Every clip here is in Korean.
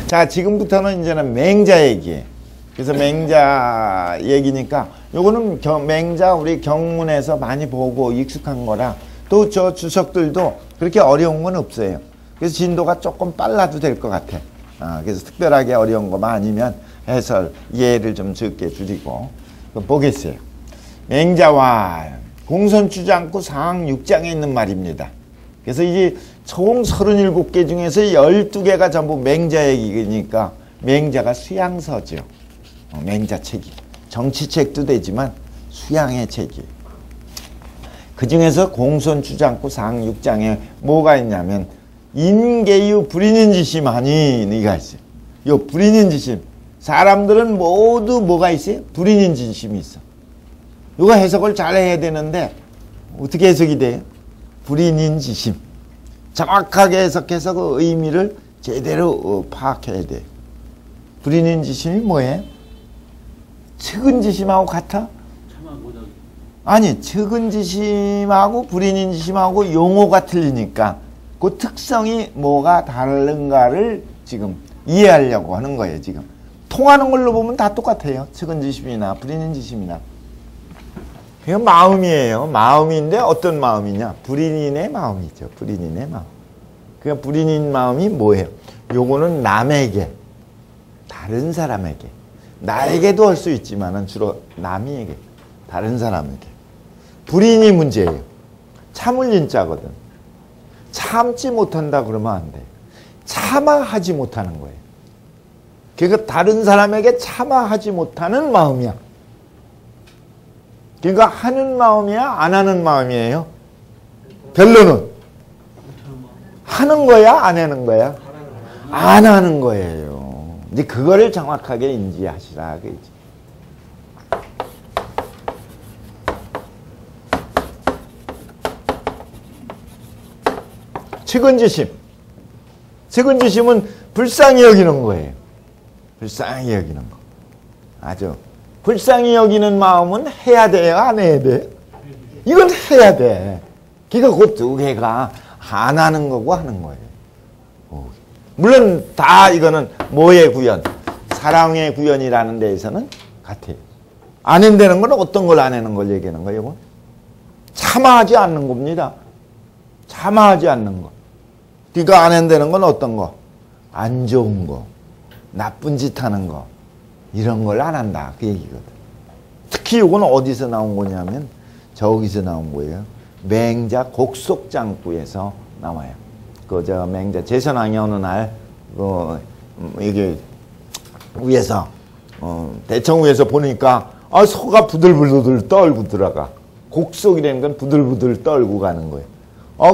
자, 지금부터는 이제는 맹자 얘기예요. 그래서 맹자 얘기니까 요거는 맹자 우리 경문에서 많이 보고 익숙한 거라 또 저 주석들도 그렇게 어려운 건 없어요. 그래서 진도가 조금 빨라도 될 것 같아. 그래서 특별하게 어려운 것만 아니면 해설 이해를 좀 적게 줄이고 보겠어요. 맹자와 공손주장구 상항 6장에 있는 말입니다. 그래서 이제 총 37개 중에서 12개가 전부 맹자 얘기니까 맹자가 수양서죠. 맹자책이. 정치책도 되지만 수양의 책이. 그 중에서 공손주장구 상항 6장에 뭐가 있냐면 인계유 불인인지심하니 이가 있어요. 요 불인인지심. 사람들은 모두 뭐가 있어요? 불인인지심이 있어. 이거 해석을 잘 해야 되는데 어떻게 해석이 돼요? 불인인지심. 정확하게 해석해서 그 의미를 제대로 파악해야 돼. 불인인지심이 뭐예요? 측은지심하고 같아? 아니, 측은지심하고 불인인지심하고 용어가 틀리니까 그 특성이 뭐가 다른가를 지금 이해하려고 하는 거예요, 지금. 통하는 걸로 보면 다 똑같아요. 측은지심이나 불인인지심이나. 그게 마음이에요. 마음인데 어떤 마음이냐? 불인인의 마음이죠. 불인인의 마음. 그 불인인 마음이 뭐예요? 요거는 남에게, 다른 사람에게, 나에게도 할 수 있지만은 주로 남에게, 다른 사람에게. 불인이 문제예요. 참을 인자거든. 참지 못한다 그러면 안 돼. 참아하지 못하는 거예요. 그러니까 다른 사람에게 참아하지 못하는 마음이야. 그러니까 하는 마음이야? 안 하는 마음이에요? 결론은 하는 거야? 안 하는 거야? 안 하는 거예요. 이제 그거를 정확하게 인지하시라. 그러지. 측은지심. 측은지심은 불쌍히 여기는 거예요. 불쌍히 여기는 거. 아주. 불쌍히 여기는 마음은 해야 돼요? 안 해야 돼? 이건 해야 돼. 그러니까 그 두 개가 안 하는 거고 하는 거예요. 물론 다 이거는 뭐의 구현? 사랑의 구현이라는 데에서는 같아요. 안 한다는 건 어떤 걸 안 하는 걸 얘기하는 거예요? 이건? 참아하지 않는 겁니다. 참아하지 않는 거. 그러니까 안 한다는 건 어떤 거? 안 좋은 거. 나쁜 짓 하는 거. 이런 걸 안 한다. 그 얘기거든. 특히 이건 어디서 나온 거냐면 저기서 나온 거예요. 맹자 곡속장구에서 나와요. 저 맹자 제선왕이 어느 날 이게 위에서 대청 위에서 보니까 소가 부들부들 떨고 들어가. 곡속이라는 건 부들부들 떨고 가는 거예요.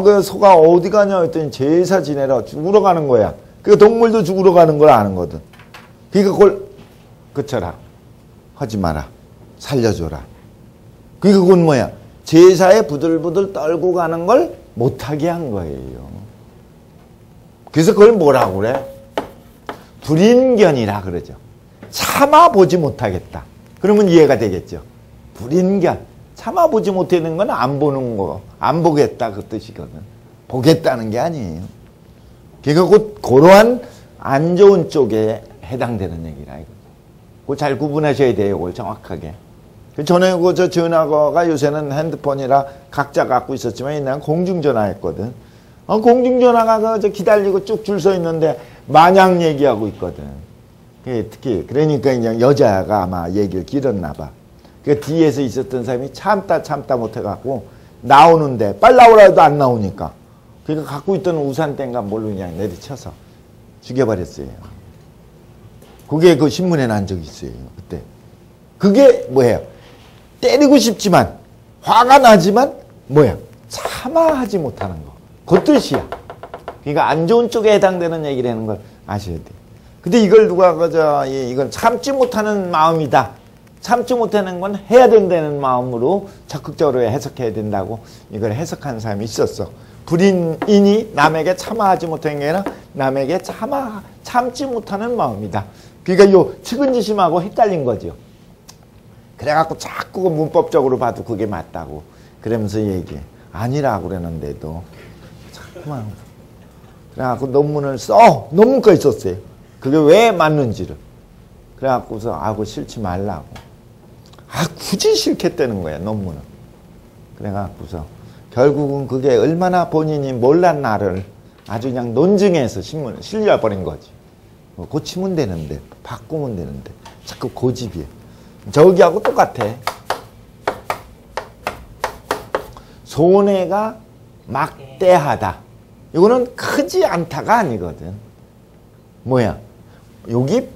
그 소가 어디 가냐 했더니 제사 지내러 죽으러 가는 거야. 그 동물도 죽으러 가는 걸 아는 거든. 그러니까 그걸 그쳐라. 하지 마라. 살려줘라. 그러니까 그건 뭐야? 제사에 부들부들 떨고 가는 걸 못하게 한 거예요. 그래서 그걸 뭐라고 그래? 불인견이라 그러죠. 참아보지 못하겠다. 그러면 이해가 되겠죠. 불인견. 참아보지 못하는 건 안 보는 거. 안 보겠다 그 뜻이거든. 보겠다는 게 아니에요. 그러니까 곧 그러한 안 좋은 쪽에 해당되는 얘기라 이거. 그거 잘 구분하셔야 돼요. 그걸 정확하게. 전에 저 전화가 요새는 핸드폰이라 각자 갖고 있었지만 옛날엔 공중전화 했거든. 공중전화가 저 기다리고 쭉 줄 서 있는데 마냥 얘기하고 있거든. 특히 그러니까 그냥 여자가 아마 얘기를 길었나 봐. 그 뒤에서 있었던 사람이 참다 못해갖고 나오는데 빨리 나오라 해도 안 나오니까. 그러니까 갖고 있던 우산땡가 뭘로 그냥 내리쳐서 죽여버렸어요. 그게 그 신문에 난 적이 있어요. 그때. 그게 뭐예요? 때리고 싶지만 화가 나지만 뭐야? 참아하지 못하는 거. 그 뜻이야. 그러니까 안 좋은 쪽에 해당되는 얘기를 하는 걸 아셔야 돼. 근데 이걸 누가 이건 참지 못하는 마음이다. 참지 못하는 건 해야 된다는 마음으로 적극적으로 해석해야 된다고 이걸 해석한 사람이 있었어. 불인이 남에게 참아하지 못하는 게 아니라 남에게 참지 못하는 마음이다. 그러니까 요 측은지심하고 헷갈린 거죠. 그래갖고 자꾸 문법적으로 봐도 그게 맞다고 그러면서 얘기해. 아니라고 그러는데도 참 그래갖고 논문을 논문까지 썼어요. 그게 왜 맞는지를. 그래갖고서 그거 싫지 말라고. 굳이 싫겠다는 거야, 논문은. 그래갖고서 결국은 그게 얼마나 본인이 몰랐나를 아주 그냥 논증해서 신문에 실려버린 거지. 고치면 되는데, 바꾸면 되는데, 자꾸 고집이야. 저기하고 똑같아. 손해가 막대하다. 이거는 크지 않다가 아니거든. 뭐야? 여기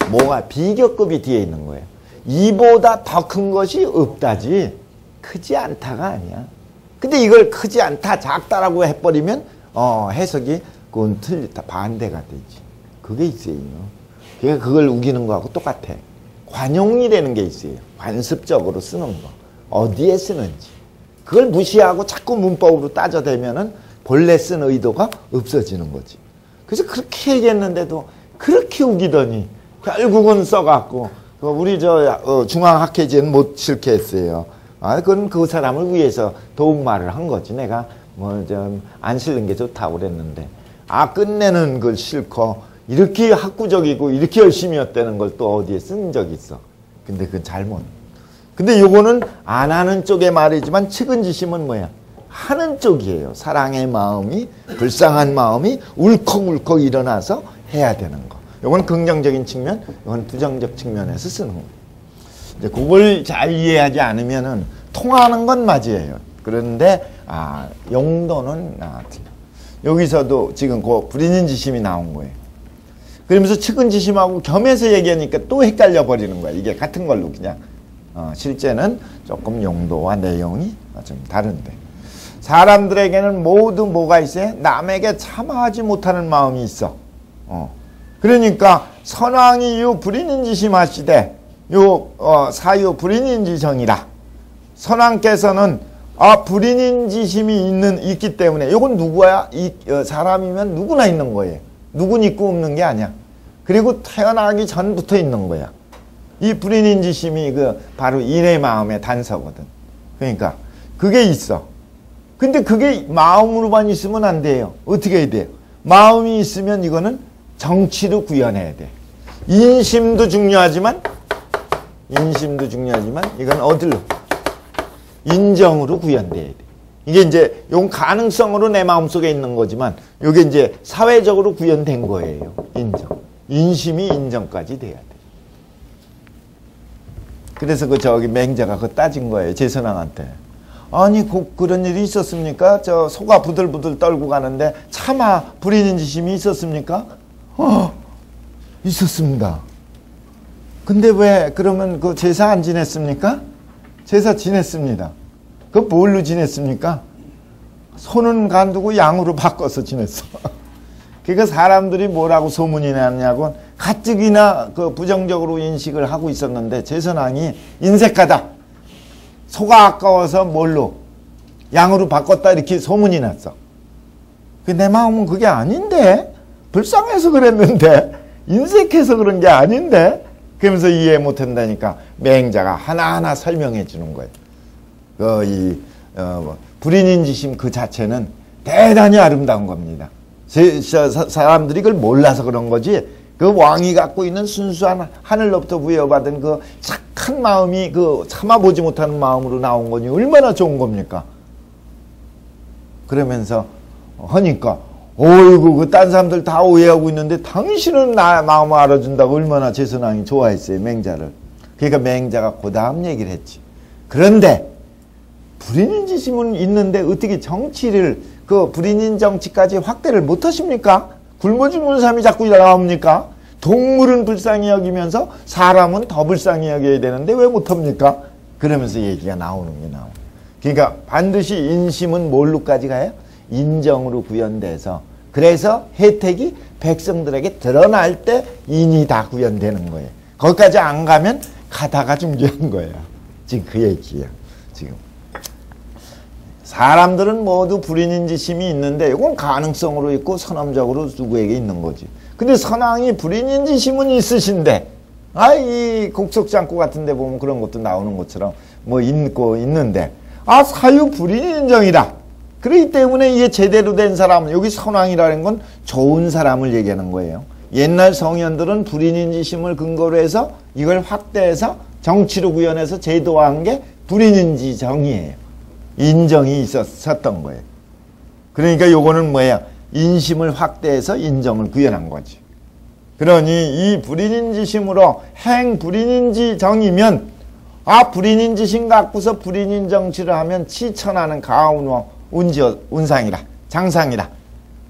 뭐가 비교급이 뒤에 있는 거예요. 이보다 더 큰 것이 없다지 크지 않다가 아니야. 근데 이걸 크지 않다, 작다라고 해버리면 해석이 그건 틀리다, 반대가 되지. 그게 있어요. 그러니까 그걸 우기는 거하고 똑같아. 관용이라는 게 있어요. 관습적으로 쓰는 거. 어디에 쓰는지. 그걸 무시하고 자꾸 문법으로 따져대면은 본래 쓴 의도가 없어지는 거지. 그래서 그렇게 얘기했는데도 그렇게 우기더니 결국은 써갖고 우리 중앙학회지는 못 싫게 했어요. 그건 그 사람을 위해서 도움말을 한 거지. 내가 안 실는 게 좋다고 그랬는데 끝내는 걸 싫고 이렇게 학구적이고 이렇게 열심히 했다는 걸 또 어디에 쓴 적이 있어. 근데 그건 잘못. 근데 요거는 안 하는 쪽의 말이지만 측은지심은 뭐야? 하는 쪽이에요. 사랑의 마음이, 불쌍한 마음이 울컥울컥 일어나서 해야 되는 거. 요건 긍정적인 측면, 요건 부정적 측면에서 쓰는 거. 이제 그걸 잘 이해하지 않으면은 통하는 건 맞아요. 그런데 용도는 여기서도 지금 그 불인인지심이 나온 거예요. 그러면서 측은지심하고 겸해서 얘기하니까 또 헷갈려 버리는 거야. 이게 같은 걸로 그냥. 실제는 조금 용도와 내용이 좀 다른데. 사람들에게는 모두 뭐가 있어요? 남에게 참아하지 못하는 마음이 있어. 그러니까 선왕이 요 불인인지심 하시되 사유 불인인지성이라. 선왕께서는 불인인지심이 있기 때문에 요건 누구야? 사람이면 누구나 있는 거예요. 누군 있고 없는 게 아니야. 그리고 태어나기 전부터 있는 거야. 이 불인인지심이 바로 인의 마음의 단서거든. 그러니까 그게 있어. 근데 그게 마음으로만 있으면 안 돼요. 어떻게 해야 돼요? 마음이 있으면 이거는 정치로 구현해야 돼. 인심도 중요하지만 이건 어디로? 인정으로 구현돼야 돼. 이게 이제 용 가능성으로 내 마음속에 있는 거지만 이게 이제 사회적으로 구현된 거예요. 인정. 인심이 인정까지 돼야 돼. 그래서 맹자가 따진 거예요. 제선왕한테. 아니, 그런 일이 있었습니까? 소가 부들부들 떨고 가는데 차마 불인인지심이 있었습니까? 있었습니다. 근데 왜 그러면 제사 안 지냈습니까? 제사 지냈습니다. 뭘로 지냈습니까? 소는 간두고 양으로 바꿔서 지냈어. 그러니까 사람들이 뭐라고 소문이 났냐고 가뜩이나 부정적으로 인식을 하고 있었는데 제선왕이 인색하다. 소가 아까워서 뭘로? 양으로 바꿨다 이렇게 소문이 났어. 내 마음은 그게 아닌데? 불쌍해서 그랬는데? 인색해서 그런 게 아닌데? 그러면서 이해 못한다니까 맹자가 하나하나 설명해 주는 거예요. 불인인지심 그 자체는 대단히 아름다운 겁니다. 사람들이 그걸 몰라서 그런 거지. 왕이 갖고 있는 순수한 하늘로부터 부여받은 착한 마음이 참아보지 못하는 마음으로 나온 거니 얼마나 좋은 겁니까? 그러면서 하니까 어이구 딴 사람들 다 오해하고 있는데 당신은 나 마음을 알아준다고 얼마나 제선왕이 좋아했어요. 맹자를. 그러니까 맹자가 그 다음 얘기를 했지. 그런데 불인인지심은 있는데 어떻게 정치를 불인인 정치까지 확대를 못하십니까? 굶어 죽는 사람이 자꾸 나옵니까? 동물은 불쌍히 여기면서 사람은 더 불쌍히 여겨야 되는데 왜 못합니까? 그러면서 얘기가 나오는 게 나오는. 그러니까 반드시 인심은 뭘로까지 가요? 인정으로 구현돼서 그래서 혜택이 백성들에게 드러날 때 인이 다 구현되는 거예요. 거기까지 안 가면 가다가 중요한 거예요. 지금 그 얘기야. 지금 사람들은 모두 불인인지심이 있는데 이건 가능성으로 있고 선험적으로 누구에게 있는 거지. 근데 선왕이 불인인지심은 있으신데 이 곡석장구 같은 데 보면 그런 것도 나오는 것처럼 있고 있는데 사유 불인인정이다. 그렇기 때문에 이게 제대로 된 사람, 여기 선왕이라는 건 좋은 사람을 얘기하는 거예요. 옛날 성현들은 불인인지심을 근거로 해서 이걸 확대해서 정치로 구현해서 제도화한 게 불인인지정이에요. 인정이 있었던 거예요. 그러니까 요거는 뭐예요? 인심을 확대해서 인정을 구현한 거지. 그러니 이 불인인지심으로 행 불인인지정이면 불인인지심 갖고서 불인인 정치를 하면 치천하는 가운어 운상이라 장상이라.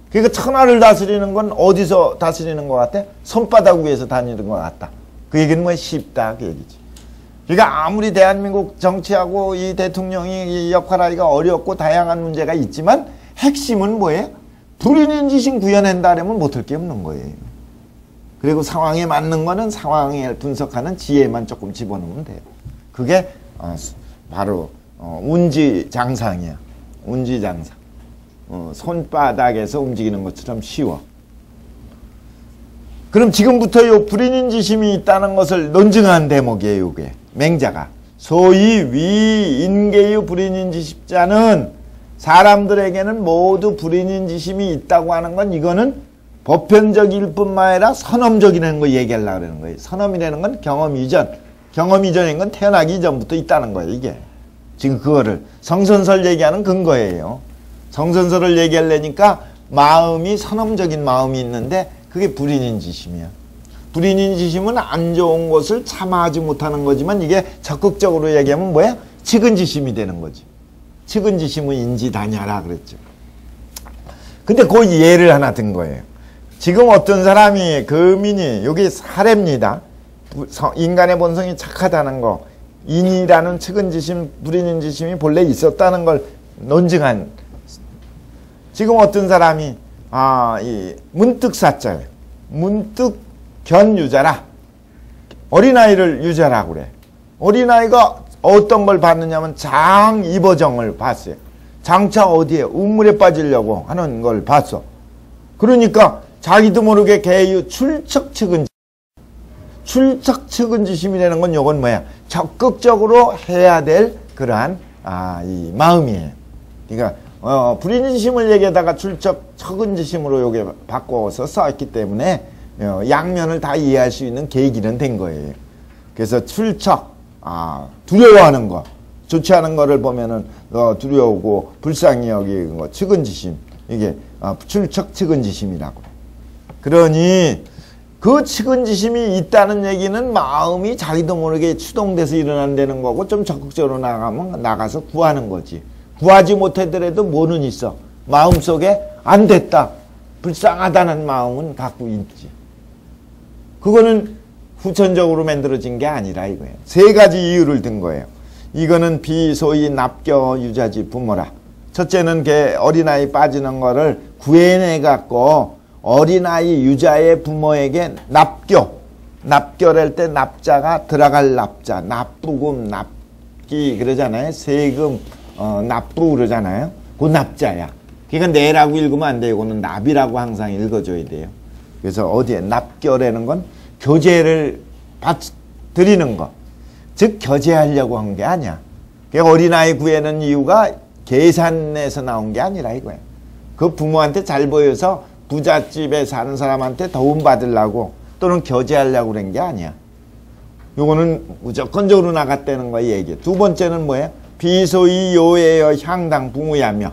그러니까 천하를 다스리는 건 어디서 다스리는 것 같아? 손바닥 위에서 다니는 것 같다. 그 얘기는 뭐 쉽다 그 얘기지. 그러니까 아무리 대한민국 정치하고 이 대통령이 역할하기가 어렵고 다양한 문제가 있지만 핵심은 뭐예요? 불인인지심 구현한다면 못할 게 없는 거예요. 그리고 상황에 맞는 거는 상황에 분석하는 지혜만 조금 집어넣으면 돼요. 그게 바로 운지장상이야. 운지장상. 손바닥에서 움직이는 것처럼 쉬워. 그럼 지금부터 요 불인인지심이 있다는 것을 논증한 대목이에요. 이게 맹자가 소위 위인계유 불인인지십자는 사람들에게는 모두 불인인지심이 있다고 하는 건 이거는 보편적일 뿐만 아니라 선엄적이라는 거 얘기하려고 그러는 거예요. 선엄이라는 건 경험 이전, 경험 이전인 건 태어나기 이전부터 있다는 거예요. 이게 지금 그거를 성선설 얘기하는 근거예요. 성선설을 얘기하려니까 마음이 선엄적인 마음이 있는데 그게 불인인지심이야. 불인인지심은 안 좋은 것을 참아하지 못하는 거지만 이게 적극적으로 얘기하면 뭐야? 측은지심이 되는 거지. 측은지심은 인지다냐라 그랬죠. 근데 그 예를 하나 든 거예요. 지금 어떤 사람이 금인이 여기 사례입니다. 인간의 본성이 착하다는 거, 인이라는 측은지심, 불인인지심이 본래 있었다는 걸 논증한. 지금 어떤 사람이 이 문득사자예요. 문득 견유자라. 어린아이를 유자라고 그래. 어린아이가 어떤 걸 봤느냐면 장이버정을 봤어요. 장차 어디에 우물에 빠지려고 하는 걸 봤어. 그러니까 자기도 모르게 개유 출척측은지심. 출척측은지심이라는 건 요건 뭐야? 적극적으로 해야 될 그러한 이 마음이에요. 그러니까 불인지심을 얘기하다가 출척측은지심으로 요게 바꿔서 써있기 때문에 양면을 다 이해할 수 있는 계기는 된 거예요. 그래서 출척, 두려워하는 거, 좋지 않은 거를 보면은 두려우고 불쌍히 여기는 거, 측은지심, 이게 출척측은지심이라고. 그러니 그 측은지심이 있다는 얘기는 마음이 자기도 모르게 추동돼서 일어난다는 거고 좀 적극적으로 나가서 구하는 거지. 구하지 못하더라도 뭐는 있어. 마음속에 안 됐다, 불쌍하다는 마음은 갖고 있지. 그거는 후천적으로 만들어진 게 아니라 이거예요. 세 가지 이유를 든 거예요. 이거는 비소위 납교 유자지 부모라. 첫째는 어린아이 빠지는 거를 구해내갖고 어린아이 유자의 부모에게 납교할 때 납자가 들어갈 납자, 납부금, 납기 그러잖아요. 세금, 납부 그러잖아요. 그 납자야. 그러니까 내라고 읽으면 안 돼요. 이거는 납이라고 항상 읽어줘야 돼요. 그래서 어디에 납교라는 건 교제를 드리는 거. 즉 교제하려고 한 게 아니야. 그러니까 어린아이 구해는 이유가 계산에서 나온 게 아니라 이거야. 그 부모한테 잘 보여서 부잣집에 사는 사람한테 도움 받으려고 또는 교제하려고 그런 게 아니야. 요거는 무조건적으로 나갔다는 거야 얘기. 두 번째는 뭐야? 비소위 요에여 향당 부무야며.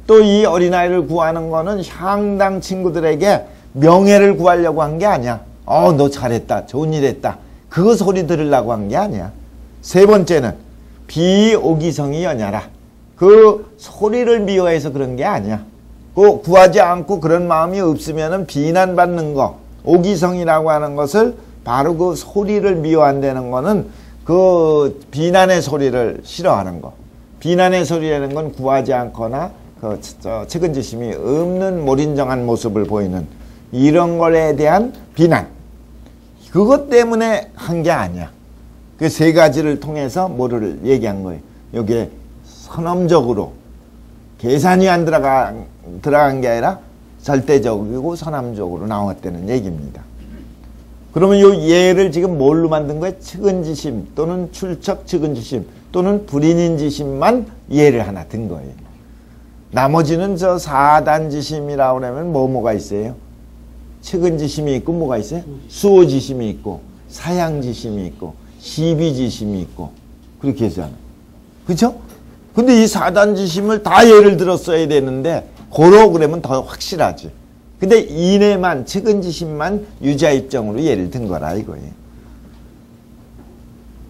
또 이 어린아이를 구하는 거는 향당 친구들에게 명예를 구하려고 한 게 아니야. 너 잘했다, 좋은 일 했다, 그거 소리 들으려고 한 게 아니야. 세 번째는 비오기성이 연야라. 그 소리를 미워해서 그런 게 아니야. 그 구하지 않고 그런 마음이 없으면은 비난받는 거, 오기성이라고 하는 것을 바로 그 소리를 미워한다는 거는 그 비난의 소리를 싫어하는 거. 비난의 소리라는 건 구하지 않거나 측은지심이 없는 몰인정한 모습을 보이는 이런 것에 대한 비난. 그것 때문에 한 게 아니야. 그 세 가지를 통해서 뭐를 얘기한 거예요. 여기에 선엄적으로 계산이 안 들어간 게 아니라 절대적이고 선함적으로 나왔다는 얘기입니다. 그러면 이 예를 지금 뭘로 만든 거예요? 측은지심 또는 출척 측은지심 또는 불인인지심만 예를 하나 든 거예요. 나머지는 저 사단지심이라고 하면 뭐가 있어요? 측은지심이 있고 뭐가 있어요? 수호지심이 있고 사양지심이 있고 시비지심이 있고 그렇게 하잖아요. 그렇죠? 근데 이 사단지심을 다 예를 들었어야 되는데 고로 그러면 더 확실하지. 근데 이내만 측은지심만 유자입정으로 예를 든 거라 이거예요.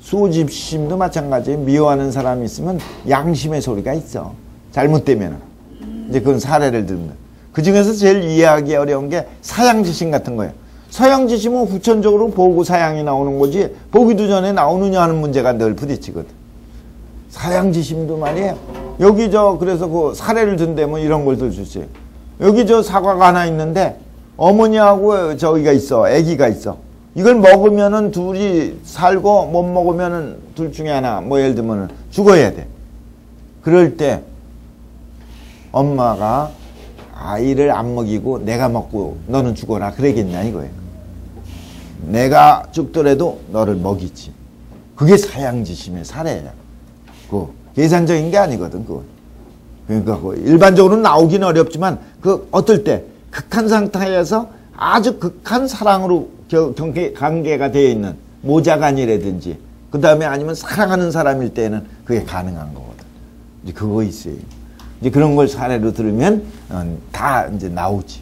수호지심도 마찬가지예요. 미워하는 사람이 있으면 양심의 소리가 있어. 잘못되면 이제 그건 사례를 들면 그 중에서 제일 이해하기 어려운 게 사양지심 같은 거예요. 사양지심은 후천적으로 보고 사양이 나오는 거지 보기도 전에 나오느냐 하는 문제가 늘 부딪히거든. 사양지심도 말이에요. 여기 그래서 그 사례를 든다면 이런 걸 들 수 있어요. 여기 사과가 하나 있는데 어머니하고 저기가 있어. 아기가 있어. 이걸 먹으면은 둘이 살고 못 먹으면은 둘 중에 하나 뭐 예를 들면은 죽어야 돼. 그럴 때 엄마가 아이를 안 먹이고 내가 먹고 너는 죽어라 그러겠냐 이거예요. 내가 죽더라도 너를 먹이지. 그게 사양지심의 사례야. 그 계산적인 게 아니거든. 그거. 그러니까 일반적으로는 나오긴 어렵지만 그 어떨 때 극한 상태에서 아주 극한 사랑으로 관계가 되어 있는 모자간이라든지 그 다음에 아니면 사랑하는 사람일 때는 그게 가능한 거거든. 이제 그거 있어요. 이제 그런 걸 사례로 들으면 다 이제 나오지.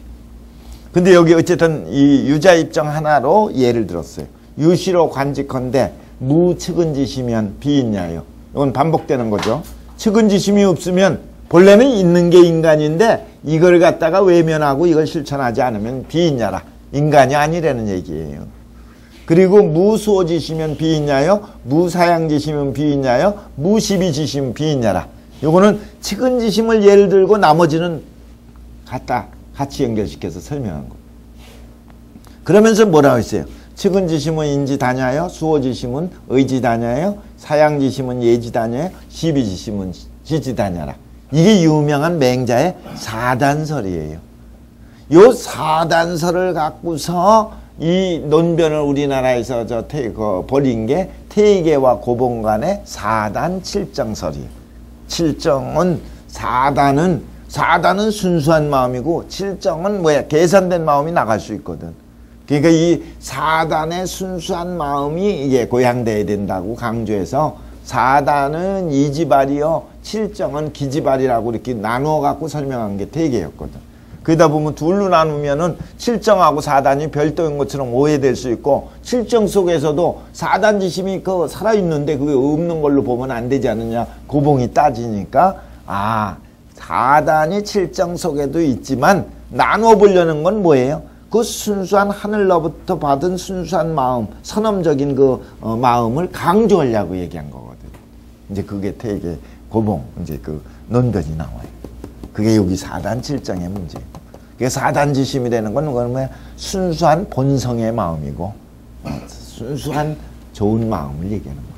근데 여기 어쨌든 이 유자 입정 하나로 예를 들었어요. 유시로 관직컨대 무측은지시면 비있냐요. 이건 반복되는 거죠. 측은지심이 없으면 본래는 있는 게 인간인데 이걸 갖다가 외면하고 이걸 실천하지 않으면 비있냐라. 인간이 아니라는 얘기예요. 그리고 무수호지시면 비있냐요. 무사양지시면 비있냐요. 무시비지시면 비있냐라. 요거는 측은지심을 예를 들고 나머지는 같이 연결시켜서 설명한 거. 그러면서 뭐라고 했어요? 측은지심은 인지다냐요. 수호지심은 의지다냐요. 사양지심은 예지다냐요. 시비지심은 지지다냐라. 이게 유명한 맹자의 사단설이에요. 요 사단설을 갖고서 이 논변을 우리나라에서 벌인 게 태계와 고봉 간의 사단 칠정설이에요. 칠정은 사단은 순수한 마음이고 칠정은 뭐야? 계산된 마음이 나갈 수 있거든. 그러니까 이 사단의 순수한 마음이 이게 고양돼야 된다고 강조해서 사단은 이지발이요, 칠정은 기지발이라고 이렇게 나누어 갖고 설명한 게 태계였거든. 그러다 보면 둘로 나누면은 칠정하고 사단이 별도인 것처럼 오해될 수 있고, 칠정 속에서도 사단지심이 살아있는데 그게 없는 걸로 보면 안 되지 않느냐, 고봉이 따지니까, 사단이 칠정 속에도 있지만 나누어 보려는 건 뭐예요? 그 순수한 하늘로부터 받은 순수한 마음, 선엄적인 그 마음을 강조하려고 얘기한 거거든. 이제 그게 태계 고봉, 이제 그 논변이 나와요. 그게 여기 사단 칠정의 문제예요. 그게 사단지심이라는 건 뭐야? 순수한 본성의 마음이고, 순수한 좋은 마음을 얘기하는 거예요.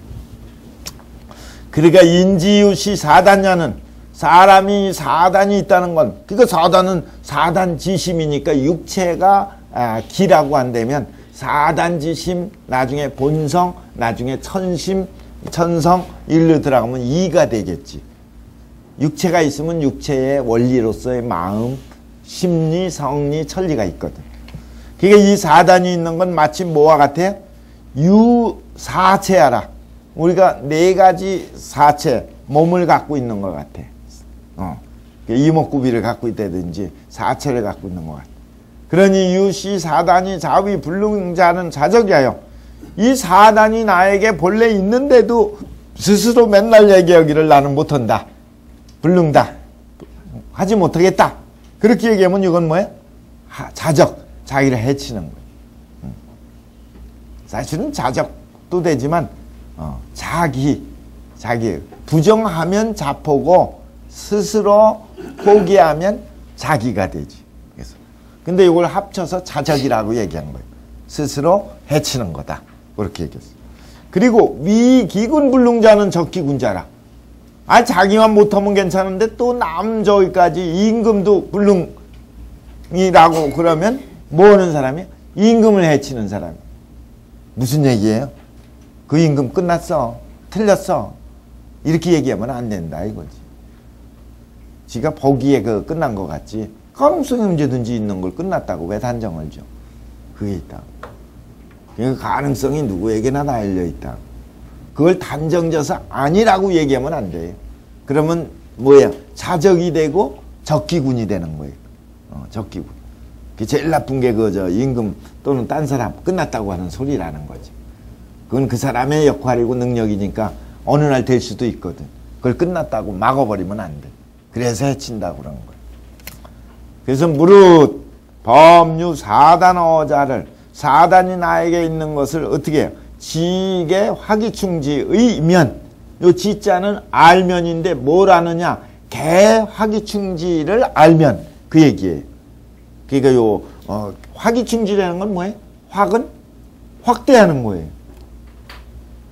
그러니까 인지유시 사단냐는 사람이 사단이 있다는 건, 그러니까 사단은 사단지심이니까 육체가 기라고 한다면 사단지심, 나중에 본성, 나중에 천성, 일로 들어가면 이가 되겠지. 육체가 있으면 육체의 원리로서의 마음, 심리, 성리, 천리가 있거든. 그러니까 이 사단이 있는 건 마치 뭐와 같아요? 유사체하라. 우리가 네 가지 사체, 몸을 갖고 있는 것 같아. 이목구비를 갖고 있다든지 사체를 갖고 있는 것 같아. 그러니 유시 사단이 자위 불능자는 자적이하여, 이 사단이 나에게 본래 있는데도 스스로 맨날 얘기하기를 나는 못한다, 불능다, 하지 못하겠다, 그렇게 얘기하면 이건 뭐야? 자적, 자기를 해치는 거야. 사실은 자적도 되지만 자기 부정하면 자포고 스스로 포기하면 자기가 되지. 그래서 근데 이걸 합쳐서 자적이라고 얘기한 거예요. 스스로 해치는 거다, 그렇게 얘기했어요. 그리고 위기군불능자는 적기군자라. 자기만 못하면 괜찮은데 또 남 저기까지 임금도 불능이라고 그러면 뭐 하는 사람이야? 임금을 해치는 사람이야. 무슨 얘기예요? 그 임금 끝났어, 틀렸어, 이렇게 얘기하면 안 된다 이거지. 지가 보기에 그 끝난 것 같지. 가능성이 언제든지 있는 걸 끝났다고 왜 단정을 줘? 그게 있다. 그 가능성이 누구에게나 다 열려있다. 그걸 단정져서 아니라고 얘기하면 안 돼요. 그러면 뭐야? 자적이 되고 적기군이 되는 거예요. 적기군. 그게 제일 나쁜 게 그저 임금 또는 딴 사람 끝났다고 하는 소리라는 거지. 그건 그 사람의 역할이고 능력이니까 어느 날 될 수도 있거든. 그걸 끝났다고 막아버리면 안 돼. 그래서 해친다고 그런 거예요. 그래서 무릇 법류 사단어자를 사단이 나에게 있는 것을 어떻게 해요? 지게 화기충지의면. 요 지자는 알면인데 뭘 아느냐? 개 화기충지를 알면 그 얘기예요. 그러니까 요 화기충지라는 건 뭐예요? 확은 확대하는 거예요.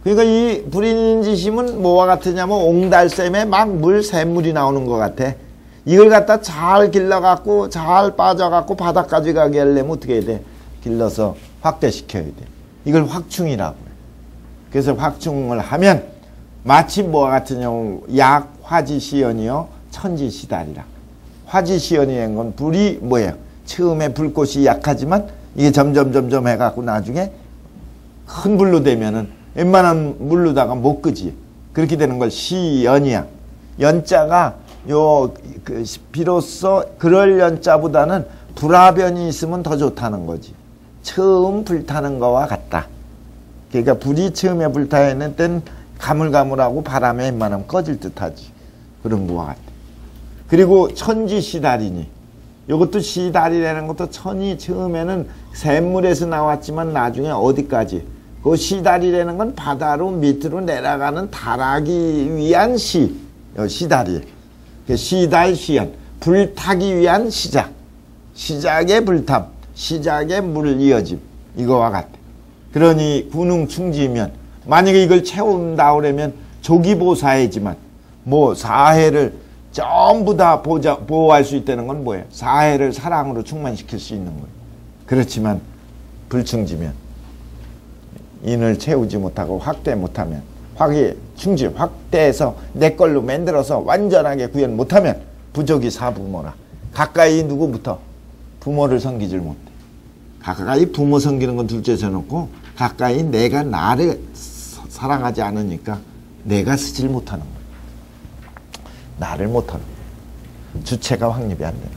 그러니까 이 불인지심은 뭐와 같으냐면 옹달샘에 막 샘물이 나오는 것 같아. 이걸 갖다 잘 길러갖고 잘 빠져갖고 바닥까지 가게 하려면 어떻게 해야 돼? 길러서 확대시켜야 돼. 이걸 확충이라고 해요. 그래서 확충을 하면 마치 뭐와 같으냐면 약화지시연이요 천지시달이라. 화지시연이라는 건 불이 뭐예요? 처음에 불꽃이 약하지만 이게 점점 해갖고 나중에 큰 불로 되면은 웬만한 물로다가 못 끄지. 그렇게 되는 걸 시연이야. 연자가 비로소 그럴 연자보다는 불화변이 있으면 더 좋다는 거지. 처음 불타는 거와 같다. 그러니까 불이 처음에 불타야 하는 때는 가물가물하고 바람에 웬만하면 꺼질 듯하지. 그런 거와 같아. 그리고 천지시달이니. 이것도 시달이라는 것도 천이 처음에는 샘물에서 나왔지만 나중에 어디까지? 그 시달이라는 건 바다로 밑으로 내려가는 달하기 위한 시달이. 시달, 시연. 불타기 위한 시작. 시작의 불탐. 시작의 물 이어짐. 이거와 같아. 그러니 군웅충지면 만약에 이걸 채운다 그러면 조기보사해지만 뭐 사해를 전부 다 보호할 수 있다는 건 뭐예요? 사해를 사랑으로 충만시킬 수 있는 거예요. 그렇지만 불충지면 인을 채우지 못하고 확대 못하면 충지 확대해서 내 걸로 만들어서 완전하게 구현 못하면 부족이 사부모라. 가까이 누구부터? 부모를 섬기질 못해. 가까이 부모 섬기는 건 둘째서 놓고 가까이 내가 나를 사랑하지 않으니까 내가 쓰질 못하는 거야. 나를 못하는 거야. 주체가 확립이 안 되는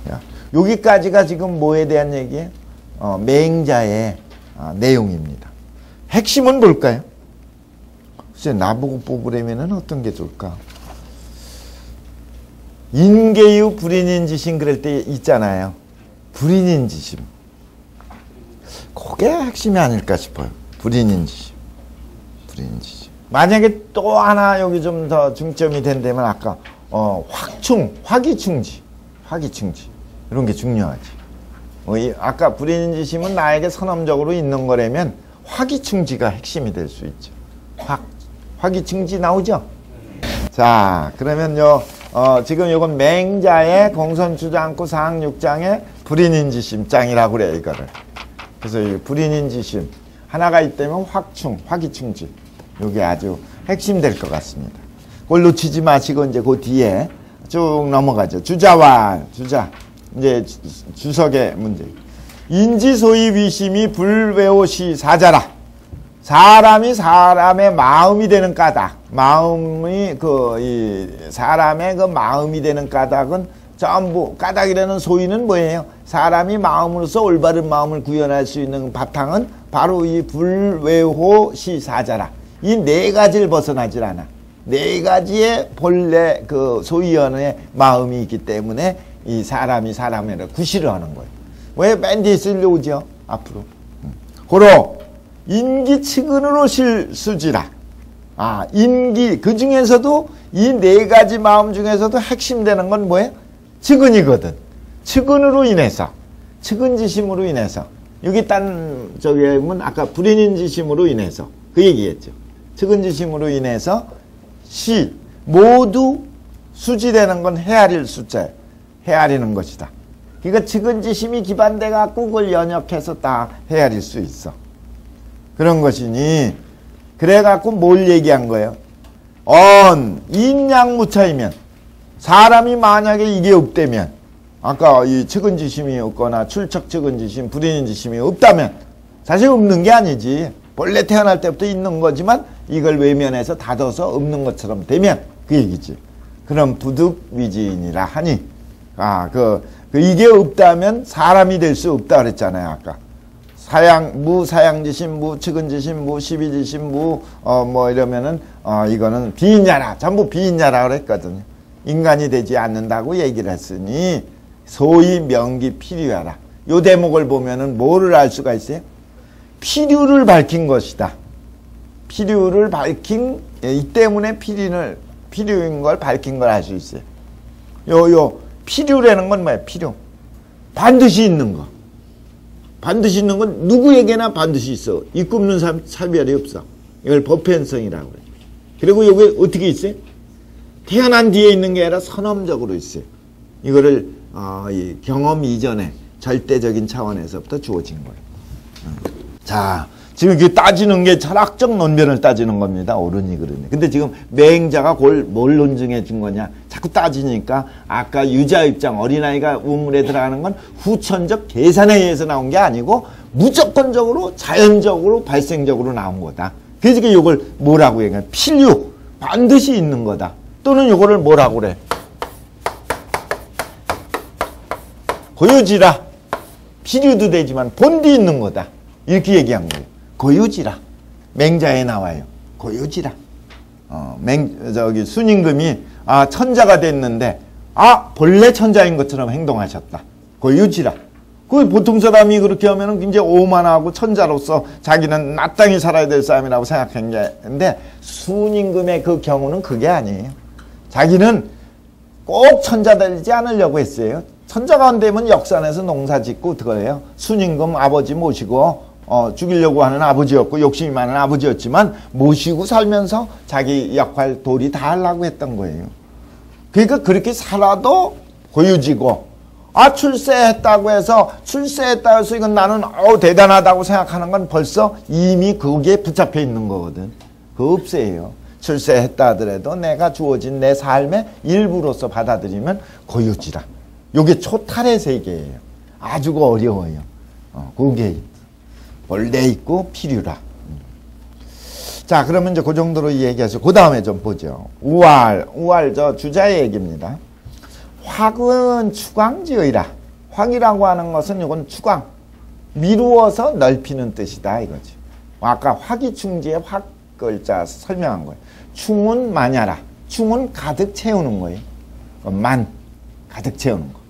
거야. 여기까지가 지금 뭐에 대한 얘기예요? 맹자의 내용입니다. 핵심은 뭘까요? 글쎄 나보고 뽑으려면 어떤 게 좋을까? 인계유 불인인지심 그럴 때 있잖아요. 불인인지심. 그게 핵심이 아닐까 싶어요. 불인인지심. 불인인지심. 만약에 또 하나 여기 좀 더 중점이 된다면 아까 화기충지. 이런 게 중요하지. 아까 불인인지심은 나에게 선험적으로 있는 거라면 화기충지가 핵심이 될 수 있죠. 화기충지 나오죠? 자, 그러면요, 지금 요건 맹자의 공선주장구 사항 6장의 불인인지심장이라고 그래요, 이거를. 그래서 이 불인인지심 하나가 있다면 화기충지. 요게 아주 핵심 될 것 같습니다. 그걸 놓치지 마시고 이제 그 뒤에 쭉 넘어가죠. 주자. 이제 주석의 문제. 인지소위 위심이 불외오시 사자라. 사람이 사람의 마음이 되는 까닭. 사람의 그 마음이 되는 까닭은 전부, 까닭이라는 소위는 뭐예요? 사람이 마음으로서 올바른 마음을 구현할 수 있는 바탕은 바로 이 불외호시 사자라. 이 네 가지를 벗어나질 않아. 네 가지의 본래 그 소위원의 마음이 있기 때문에 이 사람이 사람을 구실을 하는 거예요. 왜 맨 뒤에 쓰려오죠? 앞으로. 고로 인기 측은으로 실수지라. 인기 그 중에서도 이 네 가지 마음 중에서도 핵심되는 건 뭐예요? 측은이거든. 측은으로 인해서, 측은지심으로 인해서. 여기 딴 저기는 아까 불인인지심으로 인해서 그 얘기했죠. 측은지심으로 인해서 모두 수지되는 건 헤아릴 숫자예요. 헤아리는 것이다. 그러니까 측은지심이 기반돼 갖고 그걸 연역해서 다 헤아릴 수 있어. 그런 것이니 그래 갖고 뭘 얘기한 거예요? 인양무차이면 사람이 만약에 이게 없다면, 아까 이 측은지심이 없거나 출척 측은지심, 불인지심이 없다면 사실 없는 게 아니지. 본래 태어날 때부터 있는 거지만 이걸 외면해서 닫아서 없는 것처럼 되면 그 얘기지. 그럼 부득위지인이라 하니, 이게 없다면 사람이 될 수 없다 그랬잖아요, 아까. 무사양지심, 무측은지심, 무시비지심, 이러면은, 이거는 비인야라. 전부 비인야라 그랬거든요. 인간이 되지 않는다고 얘기를 했으니, 소위 명기 필요하라. 요 대목을 보면은 뭐를 알 수가 있어요? 필요를 밝힌 것이다. 필요를 밝힌, 이 때문에 필요인 걸 밝힌 걸 알 수 있어요. 필요라는 건 뭐예요? 필요. 반드시 있는 거. 반드시 있는 건 누구에게나 반드시 있어. 있고 없는 차별이 없어. 이걸 보편성이라고 그래요. 그리고 이게 어떻게 있어요? 태어난 뒤에 있는 게 아니라 선험적으로 있어요. 이거를 이 경험 이전에 절대적인 차원에서부터 주어진 거예요. 자, 지금 이게 따지는 게 철학적 논변을 따지는 겁니다. 옳으니 그르니. 근데 지금 맹자가 뭘 논증해 준 거냐? 자꾸 따지니까 아까 유자 입장, 어린아이가 우물에 들어가는 건 후천적 계산에 의해서 나온 게 아니고 무조건적으로 자연적으로 발생적으로 나온 거다. 그래서 이걸 뭐라고 얘기해? 필요, 반드시 있는 거다. 또는 이거를 뭐라고 그래? 고유지라. 필요도 되지만 본디 있는 거다. 이렇게 얘기한 거예요. 고유지라. 맹자에 나와요. 고유지라. 순임금이 천자가 됐는데 본래 천자인 것처럼 행동하셨다. 고유지라. 그 보통 사람이 그렇게 하면은 굉장히 오만하고 천자로서 자기는 마땅히 살아야 될 사람이라고 생각한 게 있는데 순임금의 그 경우는 그게 아니에요. 자기는 꼭 천자 되지 않으려고 했어요. 천자가 안 되면 역산에서 농사 짓고 그거예요. 순임금 아버지 모시고 죽이려고 하는 아버지였고 욕심이 많은 아버지였지만 모시고 살면서 자기 역할 도리 다 하려고 했던 거예요. 그러니까 그렇게 살아도 고유지고 출세했다고 해서 이건 나는 대단하다고 생각하는 건 벌써 이미 거기에 붙잡혀 있는 거거든. 그거 없어요. 출세했다 하더라도 내가 주어진 내 삶의 일부로서 받아들이면 고유지라. 요게 초탈의 세계예요. 아주 어려워요. 그게 원래 있고 필요라. 자, 그러면 이제 그 정도로 얘기하시고 그 다음에 좀 보죠. 우알 저 주자의 얘기입니다. 확은 추광지의라. 확이라고 하는 것은 이건 추광, 미루어서 넓히는 뜻이다 이거지. 아까 확이충지의 확 글자 설명한 거예요. 충은 마냐라. 충은 가득 채우는 거예요. 가득 채우는 거.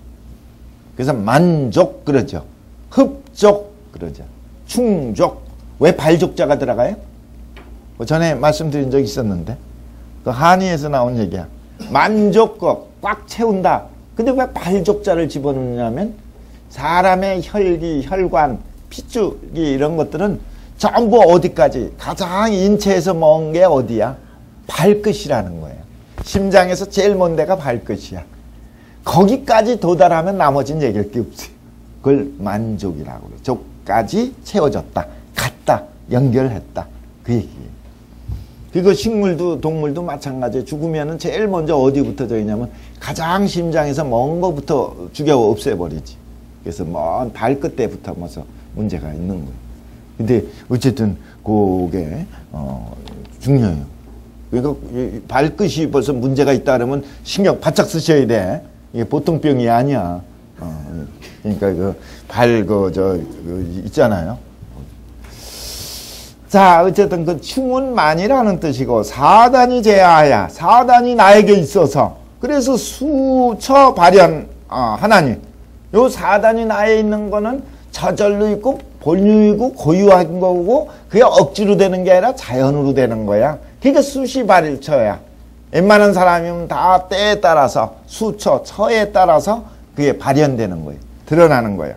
그래서 만족 그러죠. 흡족 그러죠. 충족. 왜 발족자가 들어가요? 전에 말씀드린 적이 있었는데 그 한의에서 나온 얘기야. 만족거 꽉 채운다. 근데 왜 발족자를 집어넣느냐면 사람의 혈기, 혈관, 핏줄기 이런 것들은 전부 어디까지 가장 인체에서 먼 게 어디야? 발끝이라는 거예요. 심장에서 제일 먼 데가 발끝이야. 거기까지 도달하면 나머지는 얘기할 게 없어요. 그걸 만족이라고 그래요. 족까지 채워졌다. 갔다. 연결했다. 그 얘기예요. 그리고 식물도 동물도 마찬가지예요. 죽으면은 제일 먼저 어디부터 저기냐면 가장 심장에서 먼 거부터 죽여 없애버리지. 그래서 먼 발끝에부터 먼저 문제가 있는 거예요. 근데 어쨌든 그게 중요해요. 그러니까 발끝이 벌써 문제가 있다 그러면 신경 바짝 쓰셔야 돼. 이게 보통 병이 아니야. 그러니까 있잖아요. 자, 어쨌든 그 충운만이라는 뜻이고 사단이 제하야. 사단이 나에게 있어서 그래서 수처 발현 하나님. 요 사단이 나에 있는 거는 저절로 있고 본유이고 고유한 거고 그게 억지로 되는 게 아니라 자연으로 되는 거야. 그러니까 수시 발일처야. 웬만한 사람이면 다 때에 따라서 수처, 처에 따라서 그게 발현되는 거예요. 드러나는 거예요.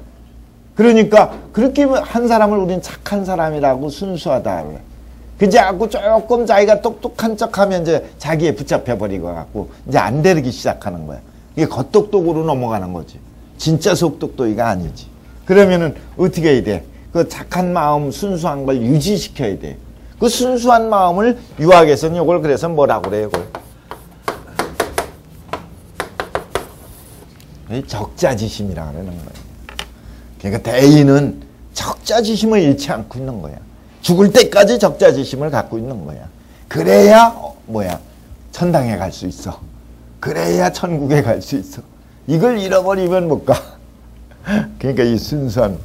그러니까 그렇게 한 사람을 우리는 착한 사람이라고 순수하다 그래. 그지 않고 조금 자기가 똑똑한 척하면 이제 자기에 붙잡혀 버리고 갖고 이제 안 되기 시작하는 거야. 이게 겉똑똑으로 넘어가는 거지. 진짜 속똑똑이가 아니지. 그러면은 어떻게 해야 돼? 그 착한 마음, 순수한 걸 유지시켜야 돼. 그 순수한 마음을 유학에서는 이걸 그래서 뭐라고 그래요? 이걸? 적자지심이라 그러는 거예요. 그러니까 대인은 적자지심을 잃지 않고 있는 거야. 죽을 때까지 적자지심을 갖고 있는 거야. 그래야 천당에 갈 수 있어. 그래야 천국에 갈 수 있어. 이걸 잃어버리면 못 가. 그러니까 이 순수한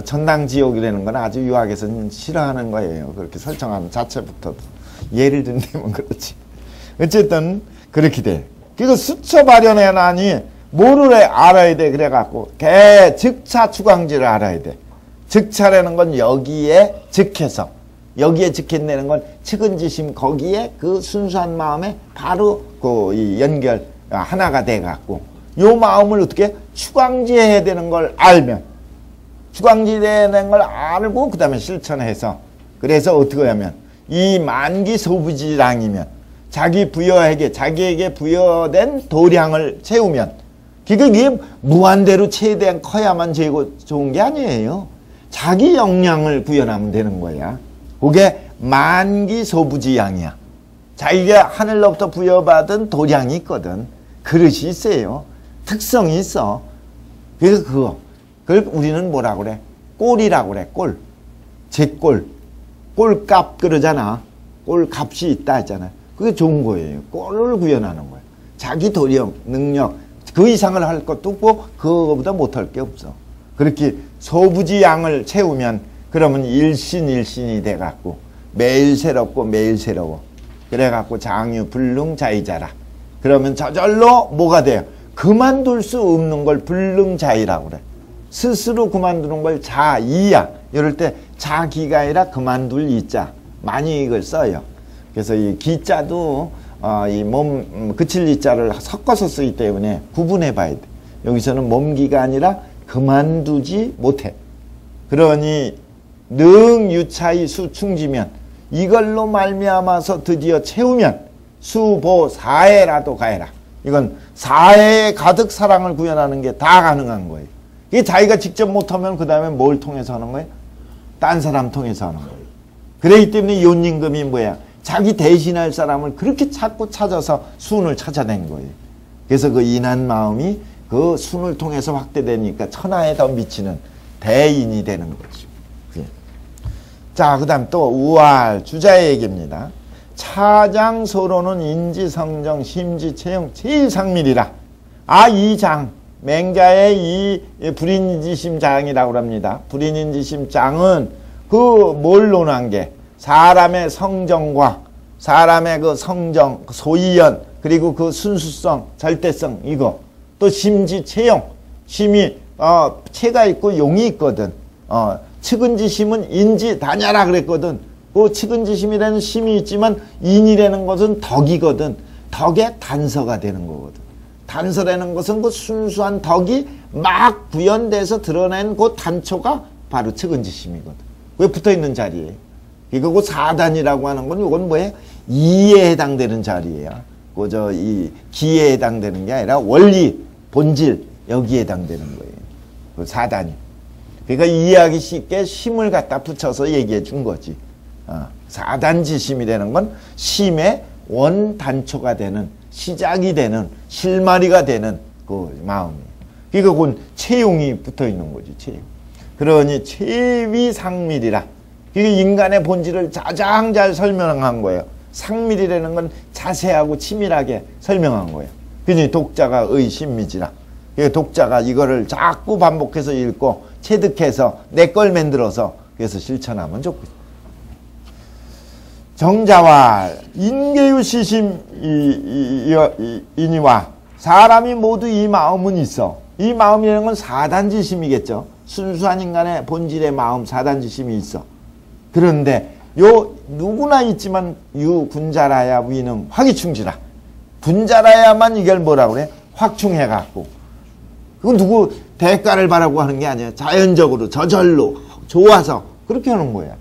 천당 지옥이라는 건 아주 유학에서는 싫어하는 거예요. 그렇게 설정하는 자체부터도. 예를 든다면 그렇지. 어쨌든 그렇게 돼. 그래서 수처 발현해나니 뭐를 알아야 돼. 그래갖고 개 즉차 추광지를 알아야 돼. 즉차라는 건 여기에 즉해서, 여기에 즉해내는 건 측은지심, 거기에 그 순수한 마음에 바로 그 연결 하나가 돼갖고 요 마음을 어떻게 추광지해야 되는 걸 알면, 추광지되는 걸 알고 그 다음에 실천해서, 그래서 어떻게 하면 이 만기 소부지량이면 자기에게 부여된 도량을 채우면, 그게 무한대로 최대한 커야만 좋은 게 아니에요. 자기 역량을 구현하면 되는 거야. 그게 만기 소부지양이야. 자기가 하늘로부터 부여받은 도량이 있거든. 그릇이 있어요. 특성이 있어. 그래서 그걸 우리는 뭐라고 그래? 꼴이라고 그래. 꼴. 제 꼴. 꼴값 그러잖아. 꼴값이 있다 했잖아. 그게 좋은 거예요. 꼴을 구현하는 거예요. 자기 도령, 능력, 그 이상을 할 것도 없고 그거보다 못할 게 없어. 그렇게 소부지양을 채우면 그러면 일신이 돼갖고 매일 새롭고 매일 새로워. 그래갖고 장유 불능자이자라. 그러면 저절로 뭐가 돼요? 그만둘 수 없는 걸 불능자이라고 그래. 스스로 그만두는 걸 자이야. 이럴 때 자기가 아니라 그만둘 이자. 많이 이걸 써요. 그래서 이 기자도 이 몸 그칠 이자를 섞어서 쓰기 때문에 구분해 봐야 돼. 여기서는 몸기가 아니라 그만두지 못해. 그러니 능유차이 수충지면 이걸로 말미암아서 드디어 채우면 수보사해라도 가해라. 이건 사해에 가득 사랑을 구현하는 게 다 가능한 거예요. 이게 자기가 직접 못하면 그 다음에 뭘 통해서 하는 거예요? 딴 사람 통해서 하는 거예요. 그렇기 때문에 요임금이 뭐야? 자기 대신할 사람을 그렇게 자꾸 찾아서 순을 찾아낸 거예요. 그래서 그 인한 마음이 그 순을 통해서 확대되니까 천하에 더 미치는 대인이 되는 거죠. 자, 그 다음 또 우알 주자의 얘기입니다. 차장소로는 인지성정 심지체형 제일 상밀이라. 이 장, 맹자의 이 불인지심장이라고 합니다. 불인지심장은 그 뭘 논한 게 사람의 성정과 사람의 그 성정, 소이연, 그리고 그 순수성, 절대성, 이거. 또 심지체용, 심이 체가 있고 용이 있거든. 측은지심은 인지다냐라 그랬거든. 그 측은지심이라는 심이 있지만 인이라는 것은 덕이거든. 덕의 단서가 되는 거거든. 단서라는 것은 그 순수한 덕이 막 구현돼서 드러낸 그 단초가 바로 측은지심이거든. 왜 붙어있는 자리에. 이거 그 사단이라고 하는 건 이건 뭐예요? 이에 해당되는 자리예요. 이 기에 해당되는 게 아니라 원리, 본질, 여기에 해당되는 거예요. 그 사단이. 그러니까 이해하기 쉽게 심을 갖다 붙여서 얘기해 준 거지. 사단지심이라는 건 심의 원단초가 되는, 시작이 되는, 실마리가 되는 그 마음이에요. 그러니까 그건 체용이 붙어 있는 거지, 체용. 그러니 체위상밀이라. 그게 인간의 본질을 가장 잘 설명한 거예요. 상밀이라는 건 자세하고 치밀하게 설명한 거예요. 그러니 독자가 의심미지라. 독자가 이거를 자꾸 반복해서 읽고 체득해서 내 걸 만들어서 그래서 실천하면 좋겠죠. 정자와 인계유시심이니와 사람이 모두 이 마음은 있어. 이 마음이라는 건 사단지심이겠죠. 순수한 인간의 본질의 마음, 사단지심이 있어. 그런데 누구나 있지만 군자라야 위는 화기충지라. 군자라야만 이걸 뭐라고 그래? 확충해갖고. 그건 누구 대가를 바라고 하는 게 아니야. 자연적으로 저절로 좋아서 그렇게 하는 거야.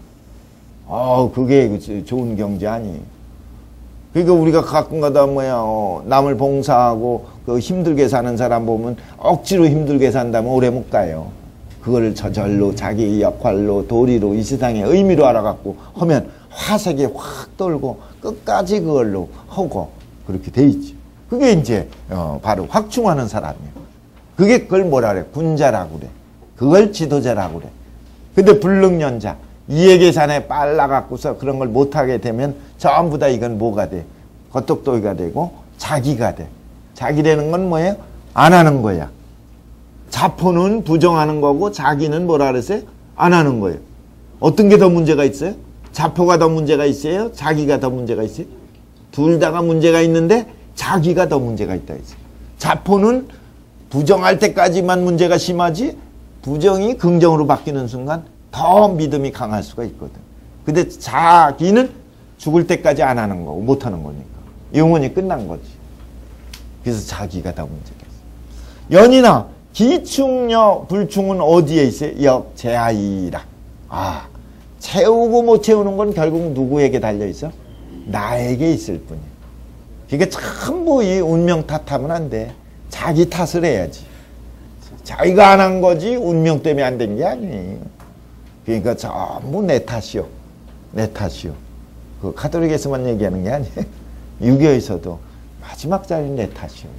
그게 좋은 경지 아니에요. 그러니까 우리가 가끔가다 남을 봉사하고 그 힘들게 사는 사람 보면 억지로 힘들게 산다면 오래 못 가요. 그걸 저절로 자기 역할로 도리로 이 세상의 의미로 알아갖고 하면 화색이 확 돌고 끝까지 그걸로 하고 그렇게 돼 있지. 그게 이제 바로 확충하는 사람이에요. 그게 그걸 뭐라 그래? 군자라고 그래. 그걸 지도자라고 그래. 근데 불능련자, 이해계산에 빨라갖고서 그런 걸 못하게 되면 전부 다 이건 뭐가 돼? 겉똑똑이가 되고 자기가 돼. 자기라는 건 뭐예요? 안 하는 거야. 자포는 부정하는 거고 자기는 뭐라 그랬어요? 안 하는 거예요. 어떤 게 더 문제가 있어요? 자포가 더 문제가 있어요? 자기가 더 문제가 있어요? 둘 다가 문제가 있는데 자기가 더 문제가 있다 했어요. 자포는 부정할 때까지만 문제가 심하지 부정이 긍정으로 바뀌는 순간 더 믿음이 강할 수가 있거든. 근데 자기는 죽을 때까지 안 하는 거고 못 하는 거니까 영원히 끝난 거지. 그래서 자기가 더 문제가 있어. 연이나 기충여 불충은 어디에 있어요? 역제하이라. 아, 채우고 못 채우는 건 결국 누구에게 달려있어? 나에게 있을 뿐이야. 그러니까 전부 이 운명 탓하면 안 돼. 자기 탓을 해야지. 자기가 안 한 거지 운명 때문에 안 된 게 아니에요. 그러니까 전부 내 탓이요. 내 탓이요. 그 가톨릭에서만 얘기하는 게 아니에요. 유교에서도 마지막 자리는 내 탓이요.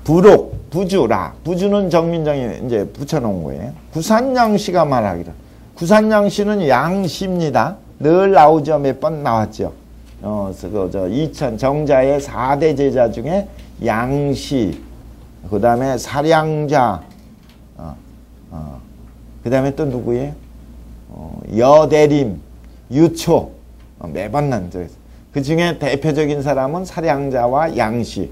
부록, 부주라. 부주는 정민정이 이제 붙여놓은 거예요. 구산양씨가 말하기를. 구산양씨는 양씨입니다. 늘 나오죠. 몇 번 나왔죠. 이천 정자의 4대 제자 중에 양씨, 그 다음에 사량자, 그 다음에 또 누구예요? 여대림, 유초, 매번 난죠. 그 중에 대표적인 사람은 사량자와 양씨.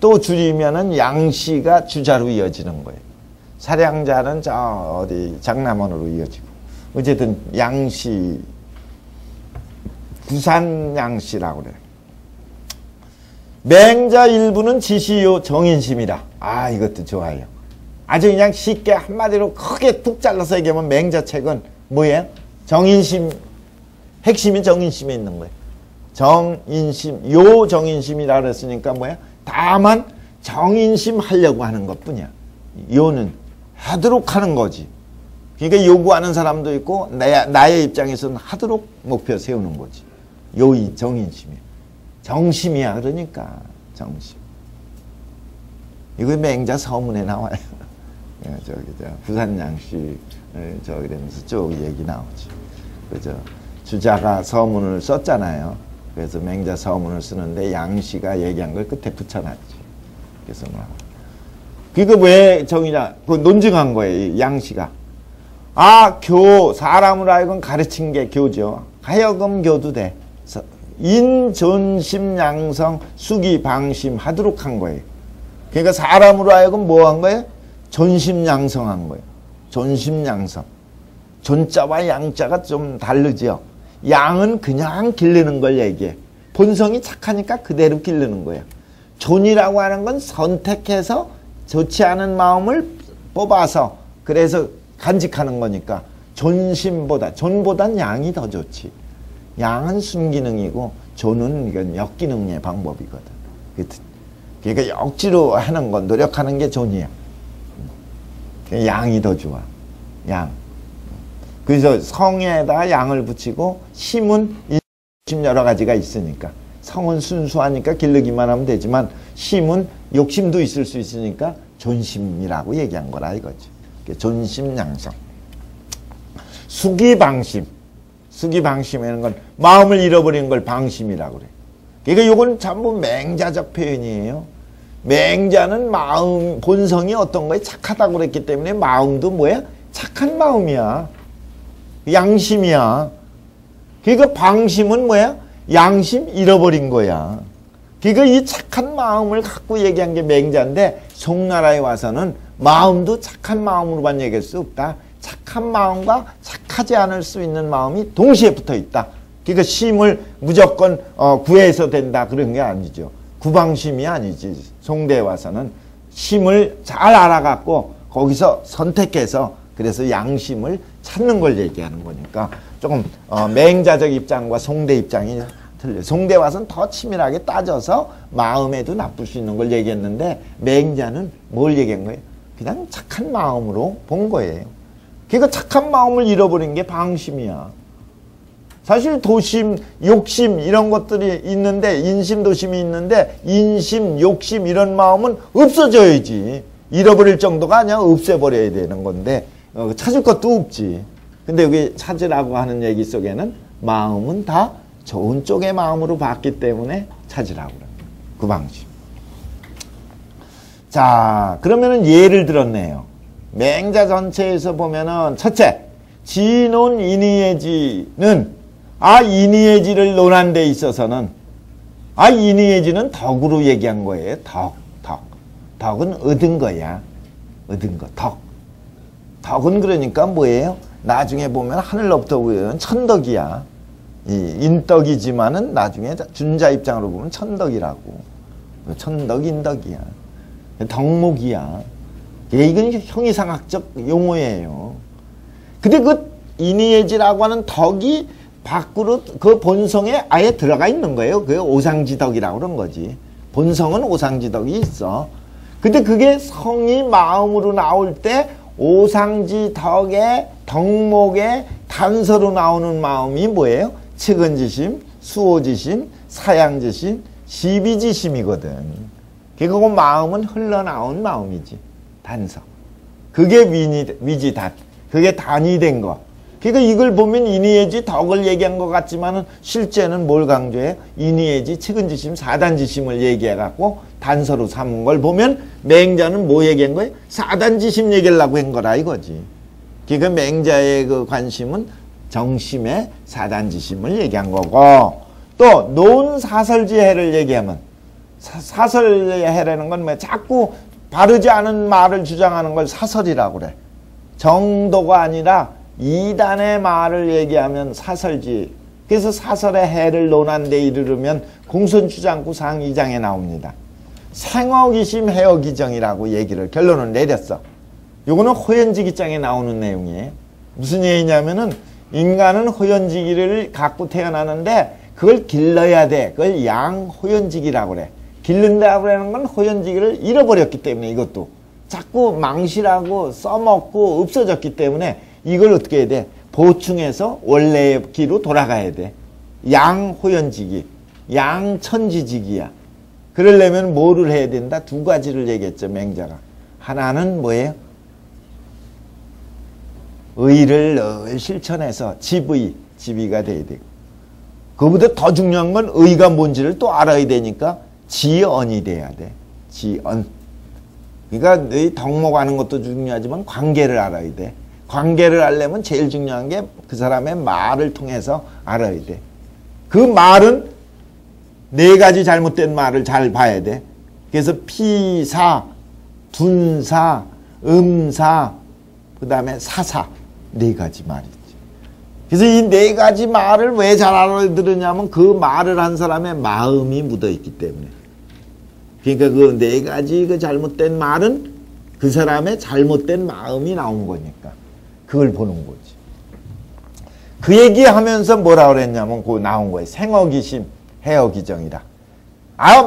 또 줄이면은 양씨가 주자로 이어지는 거예요. 사량자는 저 어디 장남원으로 이어지고. 어쨌든 양씨, 부산양씨라고 그래요. 맹자 일부는 지시요 정인심이라. 아, 이것도 좋아요. 아주 그냥 쉽게 한마디로 크게 툭 잘라서 얘기하면 맹자책은 뭐예요? 정인심, 핵심이 정인심에 있는 거예요. 정인심, 요 정인심이라 그랬으니까 뭐야? 다만 정인심 하려고 하는 것 뿐이야. 요는 하도록 하는 거지. 그러니까 요구하는 사람도 있고 나의 입장에서는 하도록 목표 세우는 거지. 요이 정인심이야. 정심이야. 그러니까 정심. 이거 맹자 서문에 나와요. 부산양씨 저기 되면서 쭉 얘기 나오지. 그죠? 주자가 서문을 썼잖아요. 그래서 맹자 서문을 쓰는데 양씨가 얘기한 걸 끝에 붙여놨지. 그래서 뭐 그거 왜 정이냐? 그 논증한 거예요. 양씨가. 아, 사람으로 하여금 가르친 게 교죠. 하여금 교도 돼. 인존심 양성 수기 방심 하도록 한 거예요. 그러니까 사람으로 하여금 뭐 한 거예요? 존심 양성한 거예요. 존심 양성. 존자와 양자가 좀 다르죠. 양은 그냥 기르는 걸 얘기해. 본성이 착하니까 그대로 기르는 거예요. 존이라고 하는 건 선택해서 좋지 않은 마음을 뽑아서 그래서 간직하는 거니까 존보단 양이 더 좋지. 양은 순기능이고 존은 이건 역기능의 방법이거든. 그러니까 억지로 하는 건 노력하는 게 존이야. 양이 더 좋아. 양. 그래서 성에다 양을 붙이고 심은 심 여러 가지가 있으니까 성은 순수하니까 기르기만 하면 되지만 심은 욕심도 있을 수 있으니까 존심이라고 얘기한 거라 이거지. 존심양성. 수기방심. 수기방심이라는 건 마음을 잃어버리는 걸 방심이라고 그래. 그러니까 이건 전부 맹자적 표현이에요. 맹자는 마음 본성이 어떤 거에 착하다고 그랬기 때문에 마음도 뭐야? 착한 마음이야. 양심이야. 그러니까 방심은 뭐야? 양심 잃어버린 거야. 그러니까 이 착한 마음을 갖고 얘기한 게 맹자인데 송나라에 와서는 마음도 착한 마음으로만 얘기할 수 없다. 착한 마음과 착하지 않을 수 있는 마음이 동시에 붙어 있다. 그러니까 심을 무조건 구해서 된다 그런 게 아니죠. 구방심이 아니지. 송대에 와서는 심을 잘 알아갖고 거기서 선택해서 그래서 양심을 찾는 걸 얘기하는 거니까 조금 맹자적 입장과 송대 입장이 틀려요. 송대 와서는 더 치밀하게 따져서 마음에도 나쁠 수 있는 걸 얘기했는데 맹자는 뭘 얘기한 거예요? 그냥 착한 마음으로 본 거예요. 그러니까 착한 마음을 잃어버린 게 방심이야. 사실 도심, 욕심 이런 것들이 있는데 인심, 도심이 있는데 인심, 욕심 이런 마음은 없어져야지. 잃어버릴 정도가 아니야. 없애버려야 되는 건데 찾을 것도 없지. 근데 여기 찾으라고 하는 얘기 속에는 마음은 다 좋은 쪽의 마음으로 봤기 때문에 찾으라고 그래요. 그 방식. 자, 그러면은 예를 들었네요. 맹자 전체에서 보면은 첫째, 지논 인의예지는 인의예지를 논한 데 있어서는 인의예지는 덕으로 얘기한 거예요. 덕은 얻은 거야. 얻은 거. 덕은 그러니까 뭐예요? 나중에 보면 하늘로부터 보면 천덕이야. 인덕이지만은 나중에 준자 입장으로 보면 천덕이라고. 천덕, 인덕이야. 덕목이야. 이건 형이상학적 용어예요. 근데 그 인의예지라고 하는 덕이 밖으로 그 본성에 아예 들어가 있는 거예요. 그게 오상지덕이라고 그런 거지. 본성은 오상지덕이 있어. 근데 그게 성이 마음으로 나올 때 오상지덕의 덕목의 단서로 나오는 마음이 뭐예요? 측은지심, 수호지심, 사양지심, 시비지심이거든. 그러니까 그 마음은 흘러나온 마음이지. 단서. 그게 위지단. 그게 단이 된 거. 그러니까 이걸 보면 인의예지 덕을 얘기한 것 같지만은 실제는 뭘 강조해? 인의예지 측은지심, 사단지심을 얘기해갖고 단서로 삼은 걸 보면 맹자는 뭐 얘기한 거예요? 사단지심 얘기하려고 한 거라 이거지. 그러니까 맹자의 그 관심은 정심의 사단지심을 얘기한 거고, 또 논사설지해를 얘기하면 사설해라는 건 뭐 자꾸 바르지 않은 말을 주장하는 걸 사설이라고 그래. 정도가 아니라 이단의 말을 얘기하면 사설지. 그래서 사설의 해를 논한 데 이르르면 공손주장구 상 2장에 나옵니다. 생어기심 해어기정이라고 얘기를 결론을 내렸어. 요거는 호연지기장에 나오는 내용이에요. 무슨 얘기냐면은 인간은 호연지기를 갖고 태어나는데 그걸 길러야 돼. 그걸 양호연지기라고 그래. 기른다고 하는 건 호연지기를 잃어버렸기 때문에 이것도 자꾸 망실하고 써먹고 없어졌기 때문에 이걸 어떻게 해야 돼? 보충해서 원래의 기로 돌아가야 돼. 양호연지기, 양천지지기야. 그러려면 뭐를 해야 된다? 두 가지를 얘기했죠, 맹자가. 하나는 뭐예요? 의를 늘 실천해서 지비가 돼야 되고, 그보다 더 중요한 건 의가 뭔지를 또 알아야 되니까 지언이 돼야 돼. 지언. 그러니까 의 덕목하는 것도 중요하지만 관계를 알아야 돼. 관계를 알려면 제일 중요한 게 그 사람의 말을 통해서 알아야 돼. 그 말은 네 가지 잘못된 말을 잘 봐야 돼. 그래서 피사, 둔사, 음사, 그 다음에 사사, 네 가지 말이지. 그래서 이 네 가지 말을 왜 잘 알아들으냐면 그 말을 한 사람의 마음이 묻어있기 때문에. 그러니까 그 네 가지 그 잘못된 말은 그 사람의 잘못된 마음이 나온 거니까 그걸 보는 거지. 그 얘기하면서 뭐라 그랬냐면 그 나온 거예요. 생어기심, 해어기정이다.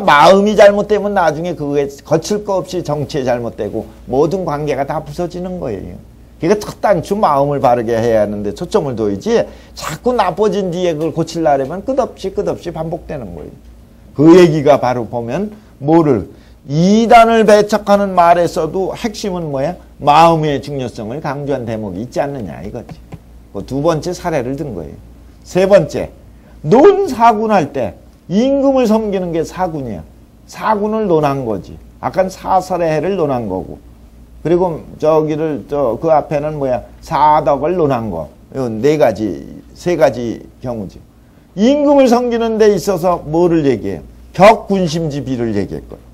마음이 잘못되면 나중에 그거에 거칠 거 없이 정치에 잘못되고 모든 관계가 다 부서지는 거예요. 그러니까 첫 단추 마음을 바르게 해야 하는데 초점을 둬야지 자꾸 나빠진 뒤에 그걸 고치려면 끝없이 반복되는 거예요. 그 얘기가 바로 보면 뭐를 이단을 배척하는 말에서도 핵심은 뭐야? 마음의 중요성을 강조한 대목이 있지 않느냐 이거지. 그 두 번째 사례를 든 거예요. 세 번째, 논사군할 때 임금을 섬기는 게 사군이야. 사군을 논한 거지. 아까 사설의 해를 논한 거고. 그리고 그 앞에는 뭐야? 사덕을 논한 거. 이건 세 가지 경우지. 임금을 섬기는 데 있어서 뭐를 얘기해요? 격군심지비를 얘기했거든.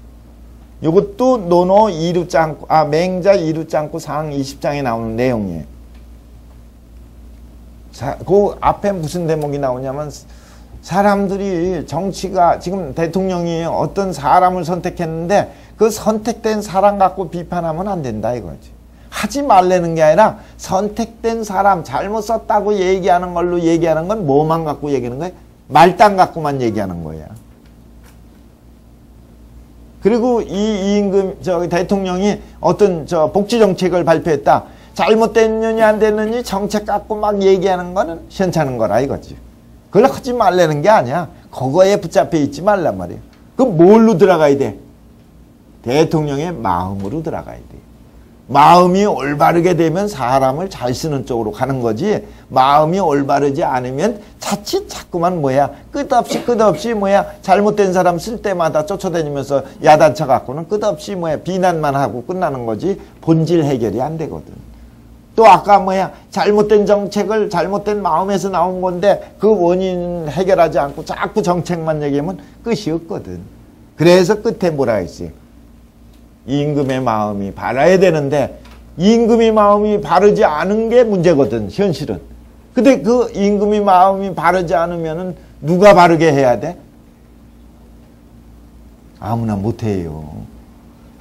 이것도 논어 이루짱구, 맹자 이루짱구 상 20장에 나오는 내용이에요. 그 앞에 무슨 대목이 나오냐면 사람들이 정치가 지금 대통령이 어떤 사람을 선택했는데 그 선택된 사람 갖고 비판하면 안 된다 이거지. 하지 말라는 게 아니라 선택된 사람 잘못 썼다고 얘기하는 걸로 얘기하는 건 뭐만 갖고 얘기하는 거야? 말단 갖고만 얘기하는 거야. 그리고 이 임금 대통령이 어떤 복지 정책을 발표했다. 잘못됐느냐 안 됐느냐 정책 갖고 막 얘기하는 거는 시원찮은 거라 이거지. 그걸 하지 말라는 게 아니야. 그거에 붙잡혀 있지 말란 말이야. 그럼 뭘로 들어가야 돼? 대통령의 마음으로 들어가야 돼. 마음이 올바르게 되면 사람을 잘 쓰는 쪽으로 가는 거지, 마음이 올바르지 않으면 자칫 자꾸만 끝없이 잘못된 사람 쓸 때마다 쫓아다니면서 야단쳐 갖고는 끝없이 비난만 하고 끝나는 거지 본질 해결이 안 되거든. 또 아까 잘못된 정책을 잘못된 마음에서 나온 건데 그 원인 해결하지 않고 자꾸 정책만 얘기하면 끝이 없거든. 그래서 끝에 뭐라 했어요? 임금의 마음이 바라야 되는데 임금의 마음이 바르지 않은 게 문제거든, 현실은. 근데 그 임금의 마음이 바르지 않으면은 누가 바르게 해야 돼? 아무나 못해요.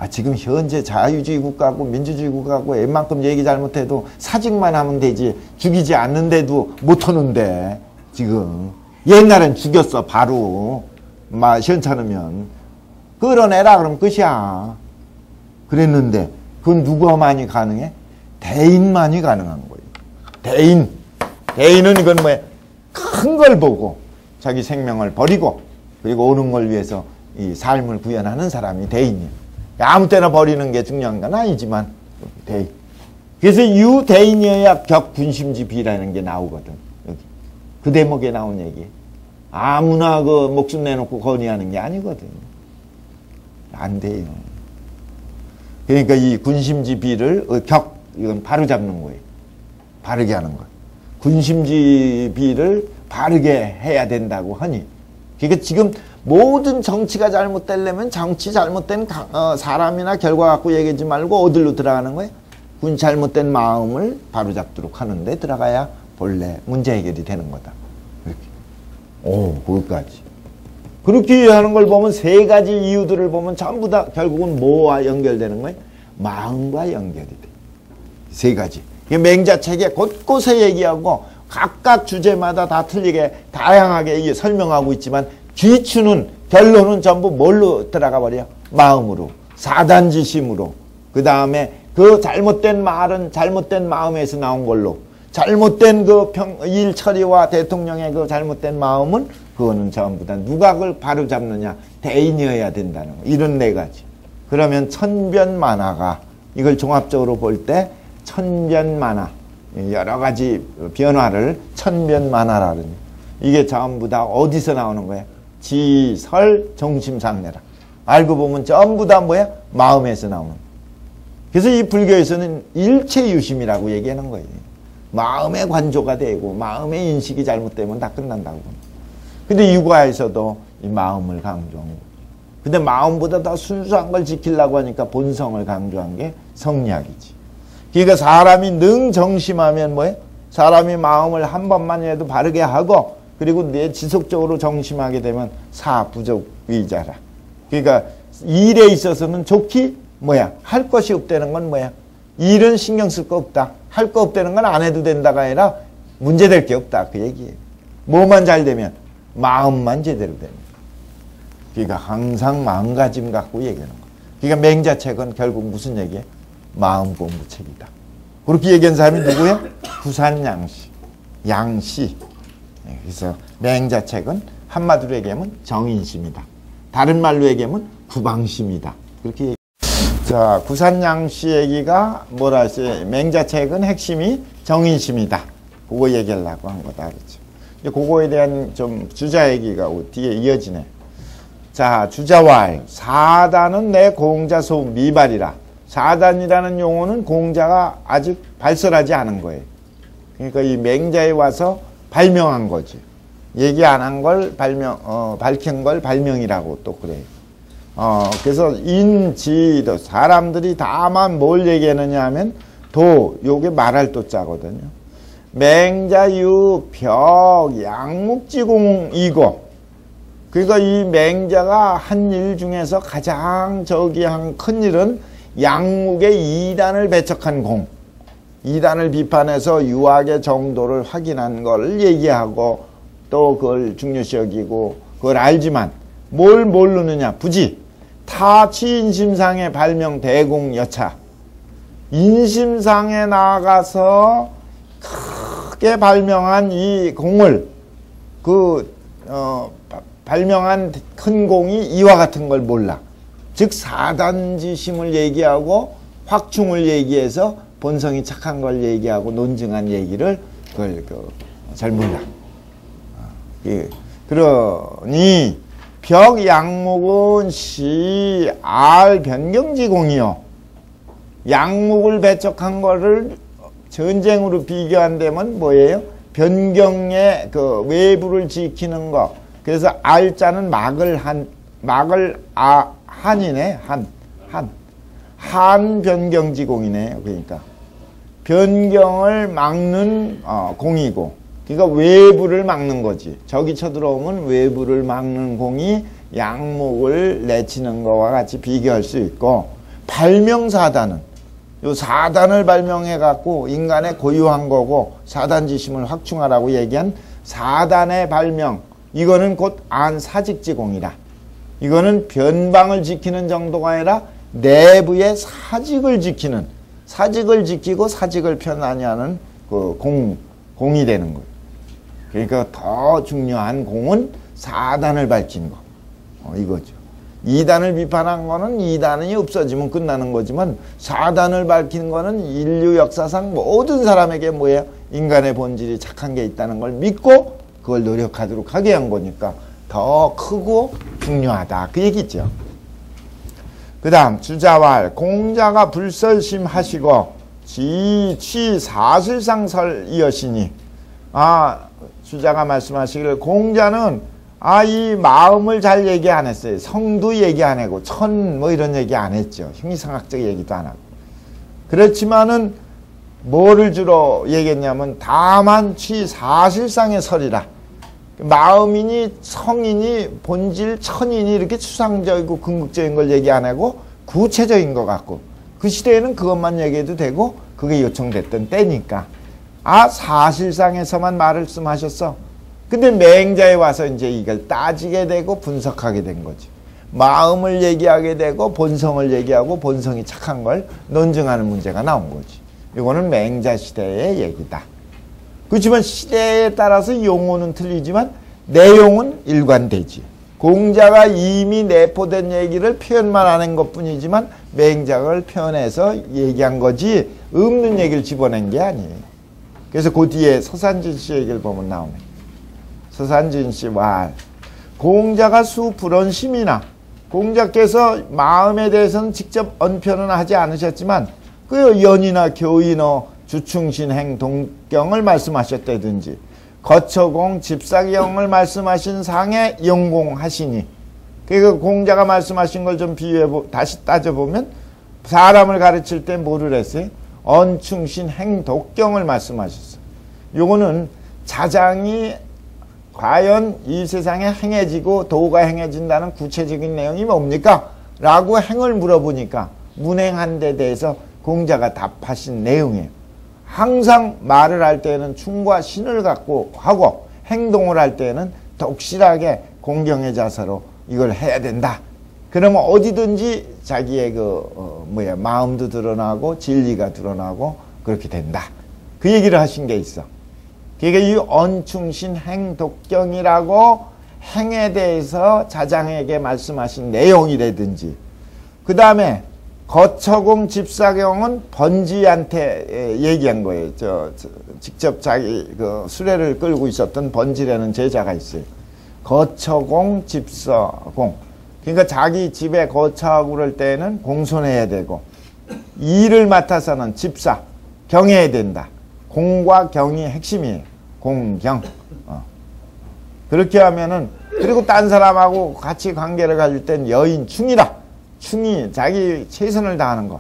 지금 현재 자유주의 국가고 민주주의 국가고 웬만큼 얘기 잘못해도 사직만 하면 되지 죽이지 않는데도 못하는데 지금. 옛날엔 죽였어 바로 시원찮으면. 끌어내라 그러면 끝이야. 그랬는데 그건 누구만이 가능해? 대인만이 가능한 거예요. 대인은 이건 큰 걸 보고 자기 생명을 버리고 그리고 오는 걸 위해서 이 삶을 구현하는 사람이 대인이에요. 아무 때나 버리는 게 중요한 건 아니지만 대인. 그래서 유대인이어야 격군심지비라는 게 나오거든. 여기. 그 대목에 나온 얘기. 아무나 그 목숨 내놓고 건의하는 게 아니거든. 안 돼요. 그러니까 이 군심지비를 이건 바로 잡는 거예요. 바르게 하는 거예요. 군심지비를 바르게 해야 된다고 하니. 그러니까 지금 모든 정치가 잘못되려면 정치 잘못된 사람이나 결과 갖고 얘기하지 말고 어디로 들어가는 거예요? 잘못된 마음을 바로 잡도록 하는데 들어가야 본래 문제 해결이 되는 거다. 이렇게. 그것까지. 그렇게 하는 걸 보면 세 가지 이유들을 보면 전부 다 결국은 뭐와 연결되는 거예요? 마음과 연결이 돼. 세 가지. 맹자책에 곳곳에 얘기하고 각각 주제마다 다 틀리게 다양하게 설명하고 있지만 기초는 결론은 전부 뭘로 들어가 버려? 마음으로. 사단지심으로. 그 다음에 그 잘못된 말은 잘못된 마음에서 나온 걸로. 잘못된 일 처리와 대통령의 그 잘못된 마음은 그거는 전부 다 누가 그걸 바로 잡느냐? 대인이어야 된다는 거. 이런 네 가지. 그러면 천변만화가 이걸 종합적으로 볼 때 천변만화 여러 가지 변화를 천변만화라는 이게 전부 다 어디서 나오는 거야? 지설 정심상례라. 알고 보면 전부 다 마음에서 나오는. 그래서 이 불교에서는 일체유심이라고 얘기하는 거예요. 마음의 관조가 되고 마음의 인식이 잘못되면 다 끝난다고. 근데 육아에서도 이 마음을 강조한 거죠. 근데 마음보다 더 순수한 걸 지키려고 하니까 본성을 강조한 게 성리학이지. 그러니까 사람이 능 정심하면 사람이 마음을 한 번만 해도 바르게 하고 그리고 내 지속적으로 정심하게 되면 사부족위자라. 그러니까 일에 있어서는 좋기 할 것이 없다는 건 일은 신경 쓸 거 없다. 할 거 없다는 건 안 해도 된다가 아니라 문제될 게 없다. 그 얘기예요. 뭐만 잘 되면 마음만 제대로 되는 거예요. 그러니까 항상 마음가짐 갖고 얘기하는 거예요. 그러니까 맹자책은 결국 무슨 얘기예요? 마음 공부책이다. 그렇게 얘기한 사람이 누구예요? 구산양시. 양시. 그래서 맹자책은 한마디로 얘기하면 정인심이다. 다른 말로 얘기하면 구방심이다. 그렇게 얘기해요. 자, 구산양시 얘기가 뭐라 했어요? 맹자책은 핵심이 정인심이다. 그거 얘기하려고 한 거다. 그렇죠. 그거에 대한 좀 주자 얘기가 뒤에 이어지네. 자, 주자왈. 사단은 내 공자 소음 미발이라. 사단이라는 용어는 공자가 아직 발설하지 않은 거예요. 그러니까 이 맹자에 와서 발명한 거지. 얘기 안 한 걸 밝힌 걸 발명이라고 또 그래요. 그래서 인지도 사람들이 다만 뭘 얘기하느냐 하면 요게 말할 도자거든요. 맹자유 벽 양묵지공이고 그러니까 이 맹자가 한 일 중에서 가장 한 큰 일은 양묵의 이단을 배척한 공. 이단을 비판해서 유학의 정도를 확인한 걸 얘기하고 또 그걸 중요시 여기고 그걸 알지만 뭘 모르느냐? 부지. 타치 인심상의 발명 대공 여차. 인심상에 나아가서 크게 발명한 이 공을 발명한 큰 공이 이와 같은 걸 몰라. 즉 사단지심을 얘기하고 확충을 얘기해서 본성이 착한 걸 얘기하고 논증한 얘기를 그걸 잘 몰라. 예. 그러니 벽 양목은 시 알 변경지공이요. 양목을 배척한 거를 전쟁으로 비교한다면 뭐예요? 변경의 그 외부를 지키는 거. 그래서 알자는 한이네. 한 변경지공이네. 그러니까 변경을 막는 공이고, 그러니까 외부를 막는 거지. 적이 쳐들어오면 외부를 막는 공이 양목을 내치는 거와 같이 비교할 수 있고, 발명사단은 요 사단을 발명해 갖고 인간의 고유한 거고 사단지심을 확충하라고 얘기한 사단의 발명, 이거는 곧 안사직지공이다. 이거는 변방을 지키는 정도가 아니라 내부의 사직을 지키는, 사직을 지키고 사직을 편안히 하는 그 공이 되는 거예요. 그러니까 더 중요한 공은 사단을 밝힌 거. 이거죠. 2단을 비판한 거는 2단이 없어지면 끝나는 거지만 4단을 밝힌 거는 인류 역사상 모든 사람에게 뭐예요? 인간의 본질이 착한 게 있다는 걸 믿고 그걸 노력하도록 하게 한 거니까 더 크고 중요하다. 그 얘기죠. 그 다음 주자왈 공자가 불설심하시고 지취 사실상설이여시니, 주자가 말씀하시기를 공자는 이 마음을 잘 얘기 안 했어요. 성도 얘기 안 하고 천 뭐 이런 얘기 안 했죠. 형이상학적 얘기도 안 하고. 그렇지만은 뭐를 주로 얘기했냐면 다만 취 사실상의 설이라. 마음이니 성이니 본질 천이니 이렇게 추상적이고 궁극적인 걸 얘기 안 하고 구체적인 것 같고, 그 시대에는 그것만 얘기해도 되고 그게 요청됐던 때니까 사실상에서만 말씀하셨어. 근데 맹자에 와서 이제 이걸 따지게 되고 분석하게 된 거지. 마음을 얘기하게 되고 본성을 얘기하고 본성이 착한 걸 논증하는 문제가 나온 거지. 이거는 맹자 시대의 얘기다. 그렇지만 시대에 따라서 용어는 틀리지만 내용은 일관되지. 공자가 이미 내포된 얘기를 표현만 하는 것뿐이지만 맹자를 표현해서 얘기한 거지 없는 얘기를 집어낸 게 아니에요. 그래서 그 뒤에 서산진 씨 얘기를 보면 나오네. 서산진 씨 말. 공자가 수불언심이나, 공자께서 마음에 대해서는 직접 언표는 하지 않으셨지만 그 연이나 교인어 주충신행 동경을 말씀하셨다든지 거처공 집사경을 말씀하신 상에 용공하시니, 그 공자가 말씀하신 걸 좀 다시 따져보면 사람을 가르칠 때 뭐를 했어요? 언충신행 독경을 말씀하셨어요. 요거는 자장이 과연 이 세상에 행해지고 도가 행해진다는 구체적인 내용이 뭡니까? 라고 행을 물어보니까 문행한 데 대해서 공자가 답하신 내용이에요. 항상 말을 할 때는 충과 신을 갖고 하고 행동을 할 때는 독실하게 공경의 자세로 이걸 해야 된다. 그러면 어디든지 자기의 마음도 드러나고 진리가 드러나고 그렇게 된다. 그 얘기를 하신 게 있어. 그러니까 이 언충신 행독경이라고 행에 대해서 자장에게 말씀하신 내용이라든지, 그 다음에 거처공 집사경은 번지한테 얘기한 거예요. 직접 자기 수레를 끌고 있었던 번지라는 제자가 있어요. 거처공 집사공. 그러니까 자기 집에 거처하고 그럴 때는 공손해야 되고, 일을 맡아서는 집사, 경해야 된다. 공과 경이 핵심이에요. 공경. 그렇게 하면은, 그리고 딴 사람하고 같이 관계를 가질 땐 여인 충이다. 충이 자기 최선을 다하는 것.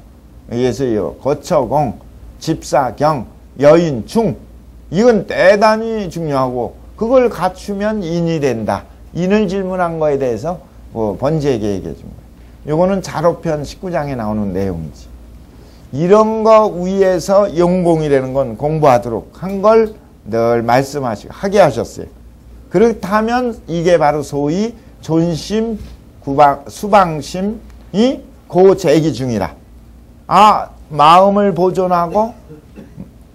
그래서요, 거처공, 집사경, 여인 충. 이건 대단히 중요하고, 그걸 갖추면 인이 된다. 인을 질문한 거에 대해서 번지에게 얘기해 준 거예요. 요거는 자로편 19장에 나오는 내용이지. 이런 거 위에서 용공이라는 건 공부하도록 한 걸 늘 하게 하셨어요. 그렇다면 이게 바로 소위 존심, 수방심이 고재기 중이라. 마음을 보존하고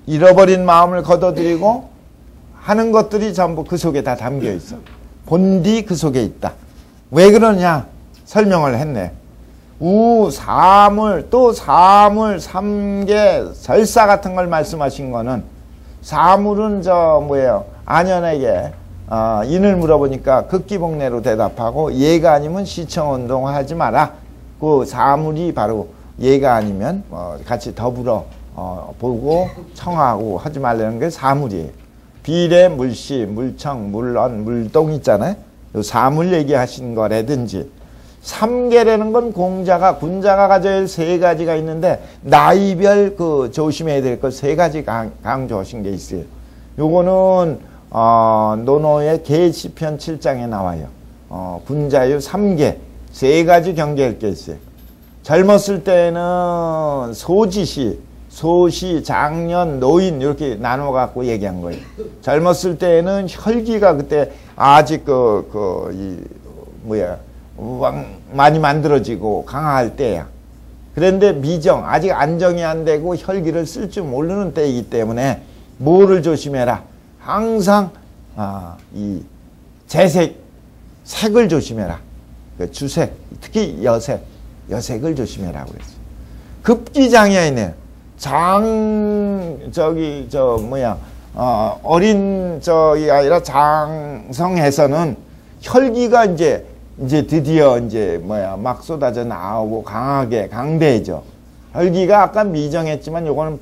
잃어버린 마음을 거둬들이고 하는 것들이 전부 그 속에 다 담겨 있어. 본디 그 속에 있다. 왜 그러냐? 설명을 했네. 사물, 또 사물, 삼계, 절사 같은 걸 말씀하신 거는, 사물은 안현에게 인을 물어보니까 극기복례로 대답하고, 얘가 아니면 시청운동 하지 마라. 그 사물이 바로 얘가 아니면 같이 더불어 보고 청하고 하지 말라는 게 사물이에요. 비례, 물시, 물청, 물언, 물동 있잖아요. 사물 얘기하신 거라든지, 삼계라는 건 공자가, 군자가 가져야 할 세 가지가 있는데, 나이별 조심해야 될 것 세 가지 강조하신 게 있어요. 요거는 노노의 계시편 7장에 나와요. 군자유 삼계, 세 가지 경계할 게 있어요. 젊었을 때는 소시, 장년, 노인 이렇게 나눠 갖고 얘기한 거예요. 젊었을 때는 혈기가 그때 아직 많이 만들어지고 강할 때야. 그런데 미정, 아직 안정이 안 되고 혈기를 쓸 줄 모르는 때이기 때문에 뭐를 조심해라? 항상 이 색을 조심해라. 그 주색, 특히 여색을 조심해라고 그랬어요. 급기장애인은 어린 아니라 장성에서는 혈기가 이제 드디어 막 쏟아져 나오고 강대해져. 혈기가 아까 미정했지만 요거는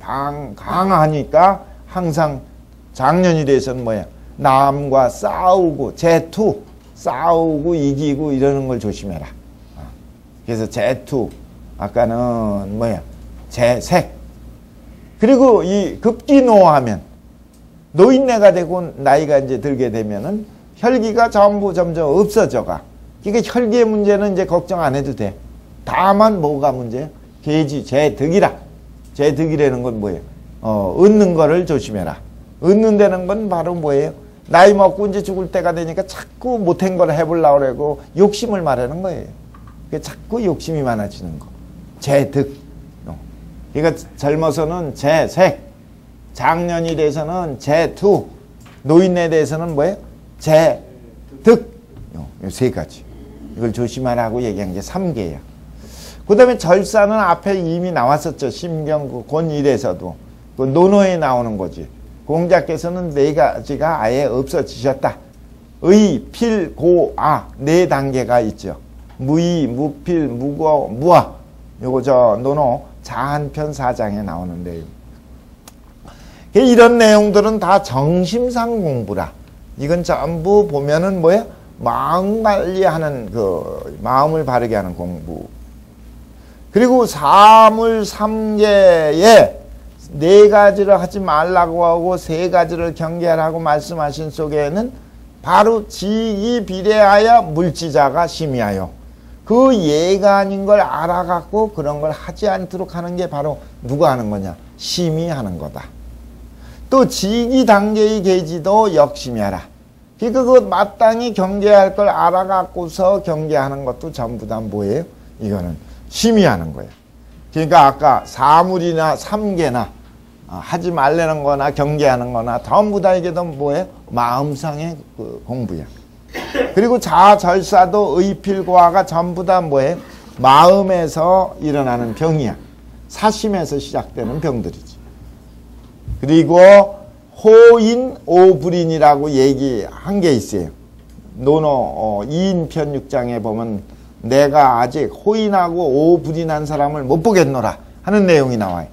강하니까 항상 장년이 돼서는 남과 싸우고 싸우고 이기고 이러는 걸 조심해라. 그래서 아까는 제색. 그리고 이 급기노하면 노인네가 되고 나이가 이제 들게 되면은 혈기가 점점 없어져가. 그러니까 혈기의 문제는 이제 걱정 안 해도 돼. 다만 뭐가 문제예요? 제득이라. 제득이라는 건 뭐예요? 얻는 거를 조심해라. 얻는다는 건 바로 뭐예요? 나이 먹고 이제 죽을 때가 되니까 자꾸 못한 걸 해보려고 그러고 욕심을 말하는 거예요. 자꾸 욕심이 많아지는 거. 제득. 그러니까 젊어서는 제색, 장년이 돼서는 제투, 노인에 대해서는 뭐예요? 제득. 요 세 가지. 이걸 조심하라고 얘기한 게 3개야. 그 다음에 절사는 앞에 이미 나왔었죠. 심경 권일에서도. 그 논어에 나오는 거지. 공자께서는 4가지가 아예 없어지셨다. 의, 필, 고, 아. 4단계가 있죠. 무의, 무필, 무고, 무아. 요거 논어 자한편 4장에 나오는데요. 이런 내용들은 다 정심상 공부라. 이건 전부 보면은 뭐야? 마음 관리하는 마음을 바르게 하는 공부. 그리고 사물 3계에 4가지를 하지 말라고 하고 3가지를 경계하라고 말씀하신 속에는 바로 지기 비례하여 물지자가 심의하여 그 예가 아닌 걸 알아갖고 그런 걸 하지 않도록 하는 게 바로 누가 하는 거냐? 심의하는 거다. 또 지기 단계의 계지도 역심해라. 그러니까 그 마땅히 경계할 걸 알아갖고서 경계하는 것도 전부 다 뭐예요? 이거는 심의하는 거예요. 그러니까 아까 사물이나 3계나 하지 말라는 거나 경계하는 거나 전부 다 이게 뭐예요? 마음상의 공부야. 그리고 자절사도 의필고화가 전부 다 뭐예요? 마음에서 일어나는 병이야. 사심에서 시작되는 병들이지. 그리고 호인 오불인이라고 얘기한 게 있어요. 논어 2인편 6장에 보면 내가 아직 호인하고 오불인한 사람을 못 보겠노라 하는 내용이 나와요.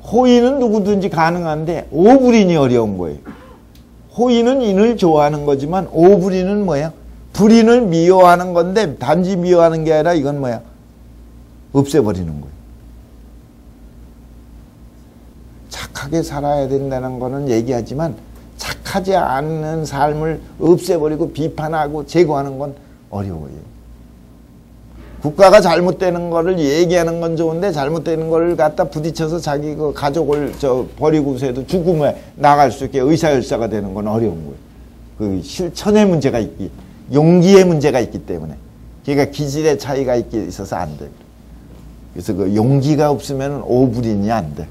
호인은 누구든지 가능한데 오불인이 어려운 거예요. 호인은 인을 좋아하는 거지만 오불인은 뭐야? 불인을 미워하는 건데 단지 미워하는 게 아니라 이건 뭐야? 없애버리는 거예요. 착하게 살아야 된다는 거는 얘기하지만 착하지 않는 삶을 없애버리고 비판하고 제거하는 건 어려워요. 국가가 잘못되는 거를 얘기하는 건 좋은데 잘못되는 거를 갖다 부딪혀서 자기 그 가족을 버리고서도 죽음에 나갈 수 있게 의사열사가 되는 건 어려운 거예요. 그 실천의 문제가 용기의 문제가 있기 때문에. 그러니까 기질의 차이가 있어서 안 돼요. 그래서 그 용기가 없으면 오불인이 안 돼.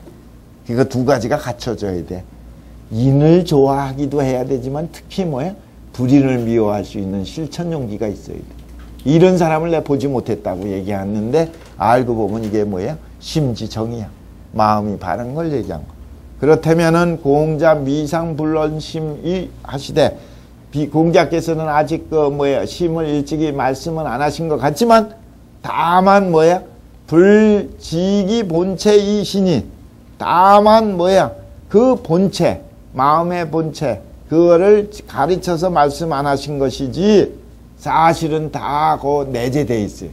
그러니까 2가지가 갖춰져야 돼. 인을 좋아하기도 해야 되지만 특히 뭐야? 불인을 미워할 수 있는 실천 용기가 있어야 돼. 이런 사람을 내가 보지 못했다고 얘기하는데 알고 보면 이게 뭐야? 심지정이야. 마음이 바른 걸 얘기한 거. 그렇다면은 공자 미상불론심이 하시되 공자께서는 아직 심을 일찍이 말씀은 안 하신 것 같지만 다만 뭐야? 불지기 본체이시니 다만 뭐야? 그 본체, 마음의 본체 그거를 가르쳐서 말씀 안 하신 것이지 사실은 다 그 내재되어 있어요.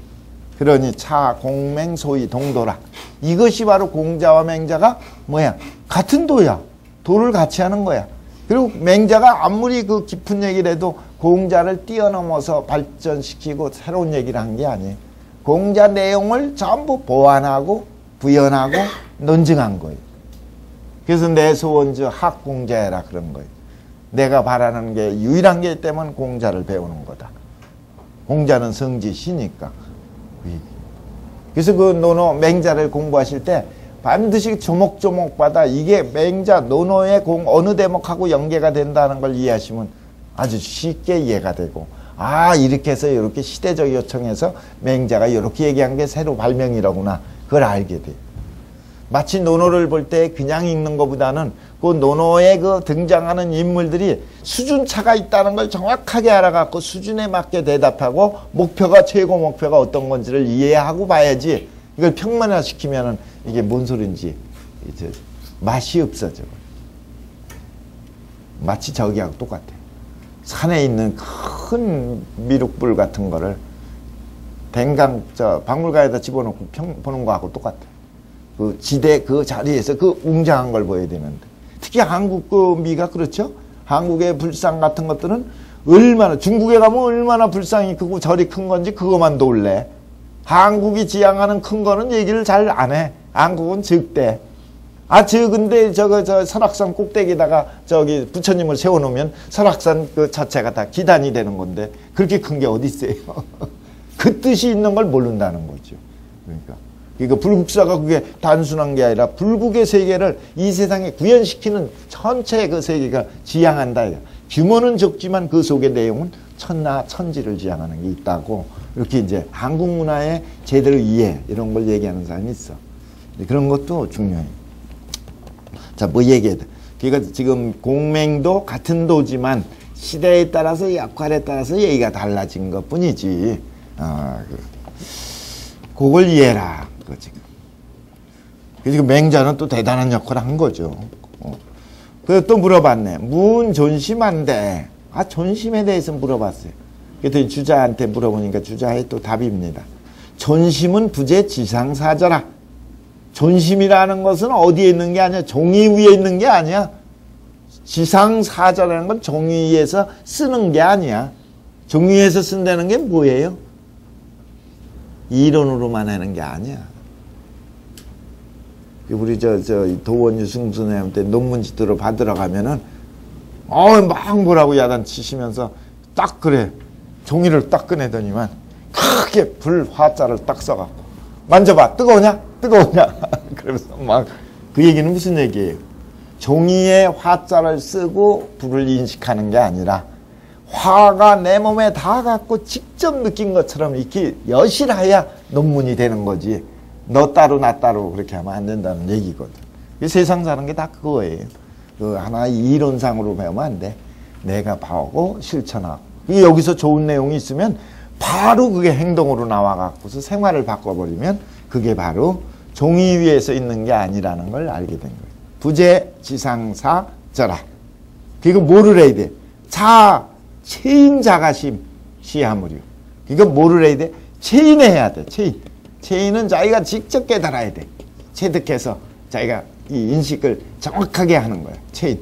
그러니 차, 공맹, 소위, 동도라. 이것이 바로 공자와 맹자가 뭐야? 같은 도야. 도를 같이 하는 거야. 그리고 맹자가 아무리 그 깊은 얘기를 해도 공자를 뛰어넘어서 발전시키고 새로운 얘기를 한 게 아니에요. 공자 내용을 전부 보완하고 부연하고 논증한 거예요. 그래서 내 소원주 학공자해라 그런 거예요. 내가 바라는 게 유일한 게 때문에 공자를 배우는 거다. 공자는 성지시니까. 그래서 그 노노 맹자를 공부하실 때 반드시 조목조목마다 이게 맹자 노노의 어느 대목하고 연계가 된다는 걸 이해하시면 아주 쉽게 이해가 되고 이렇게 해서 이렇게 시대적 요청에서 맹자가 이렇게 얘기한 게 새로 발명이라구나 그걸 알게 돼요. 마치 노노를 볼 때 그냥 읽는 것보다는 그 노노에 그 등장하는 인물들이 수준차가 있다는 걸 정확하게 알아갖고 수준에 맞게 대답하고 최고 목표가 어떤 건지를 이해하고 봐야지 이걸 평면화시키면은 이게 뭔 소린지 이제 맛이 없어져. 마치 저기하고 똑같아요. 산에 있는 큰 미륵불 같은 거를 박물관에다 집어넣고 보는 거하고 똑같아요. 그 지대 그 자리에서 그 웅장한 걸 보여야 되는데 특히 한국 그 미가 그렇죠? 한국의 불상 같은 것들은 중국에 가면 얼마나 불상이 크고 절이 큰 건지 그것만 놀래. 한국이 지향하는 큰 거는 얘기를 잘 안 해. 한국은 적대. 적은데 저 설악산 꼭대기에다가 부처님을 세워놓으면 설악산 그 자체가 다 기단이 되는 건데 그렇게 큰 게 어디 있어요? 그 뜻이 있는 걸 모른다는 거죠. 그러니까 불국사가 그게 단순한 게 아니라 불국의 세계를 이 세상에 구현시키는 전체의 그 세계가 지향한다. 규모는 적지만 그 속의 내용은 천나 천지를 지향하는 게 있다고 이렇게 이제 한국 문화의 제대로 이해 이런 걸 얘기하는 사람이 있어. 그런 것도 중요해. 자, 뭐 얘기해야 돼? 그러니까 지금 공맹도 같은 도지만 시대에 따라서 역할에 따라서 얘기가 달라진 것 뿐이지. 그걸 이해해라. 지금. 그래서 맹자는 또 대단한 역할을 한 거죠. 그래서 또 물어봤네. 문 존심한데, 존심에 대해서 물어봤어요. 그랬더니 주자한테 물어보니까 주자의 또 답입니다. 존심은 부재 지상사저라. 존심이라는 것은 어디에 있는 게 아니야. 종이 위에 있는 게 아니야. 지상사저라는 건 종이 위에서 쓰는 게 아니야. 종이 위에서 쓴다는 게 뭐예요? 이론으로만 하는 게 아니야. 우리 도원 유승 선생님한테 논문지도로 받으러 가면은 막 뭐라고 야단치시면서 딱 그래 종이를 딱 꺼내더니만 크게 불 화자를 딱 써갖고 만져봐 뜨거우냐 그러면서 막 그 얘기는 무슨 얘기예요? 종이에 화자를 쓰고 불을 인식하는 게 아니라 화가 내 몸에 닿아갖고 직접 느낀 것처럼 이렇게 여실해야 논문이 되는 거지. 너 따로 나 따로 그렇게 하면 안 된다는 얘기거든. 세상 사는 게 다 그거예요. 그 하나의 이론상으로 배우면 안 돼. 내가 봐오고 실천하고. 여기서 좋은 내용이 있으면 바로 그게 행동으로 나와갖고서 생활을 바꿔버리면 그게 바로 종이 위에서 있는 게 아니라는 걸 알게 된 거예요. 부재 지상사저라. 그리고 뭐를 해야 돼? 체인자가심 시하무류. 그러니까 뭐를 해야 돼? 체인해야 돼. 체인은 자기가 직접 깨달아야 돼. 체득해서 자기가 이 인식을 정확하게 하는 거야. 체인.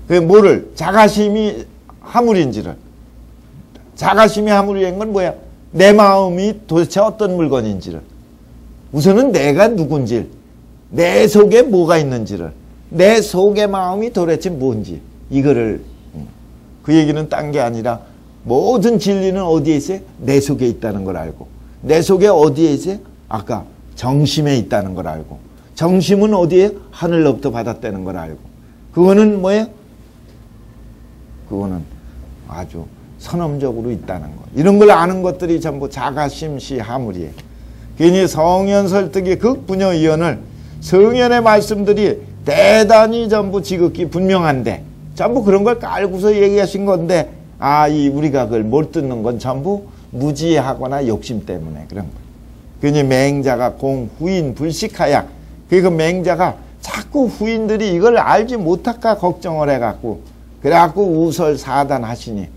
그 뭐를? 자가심이 하물인지를. 자가심이 하물인 건 뭐야? 내 마음이 도대체 어떤 물건인지를. 우선은 내가 누군지, 내 속에 뭐가 있는지를, 내 속의 마음이 도대체 뭔지 이거를. 그 얘기는 딴 게 아니라 모든 진리는 어디에 있어요? 내 속에 있다는 걸 알고, 내 속에 어디에 있어요? 아까 정심에 있다는 걸 알고, 정심은 어디에? 하늘로부터 받았다는 걸 알고, 그거는 뭐예요? 그거는 아주 선험적으로 있다는 거. 이런 걸 아는 것들이 전부 자가심시하물이에요. 괜히 성현 설득의 극분여이언을 성현의 말씀들이 대단히 전부 지극히 분명한데 전부 그런 걸 깔고서 얘기하신 건데 이 우리가 그걸 못 듣는 건 전부 무지하거나 욕심 때문에 그런 거예요. 괜히 맹자가 공후인 불식하야. 그러니까 맹자가 자꾸 후인들이 이걸 알지 못할까 걱정을 해갖고 그래갖고 우설 사단하시니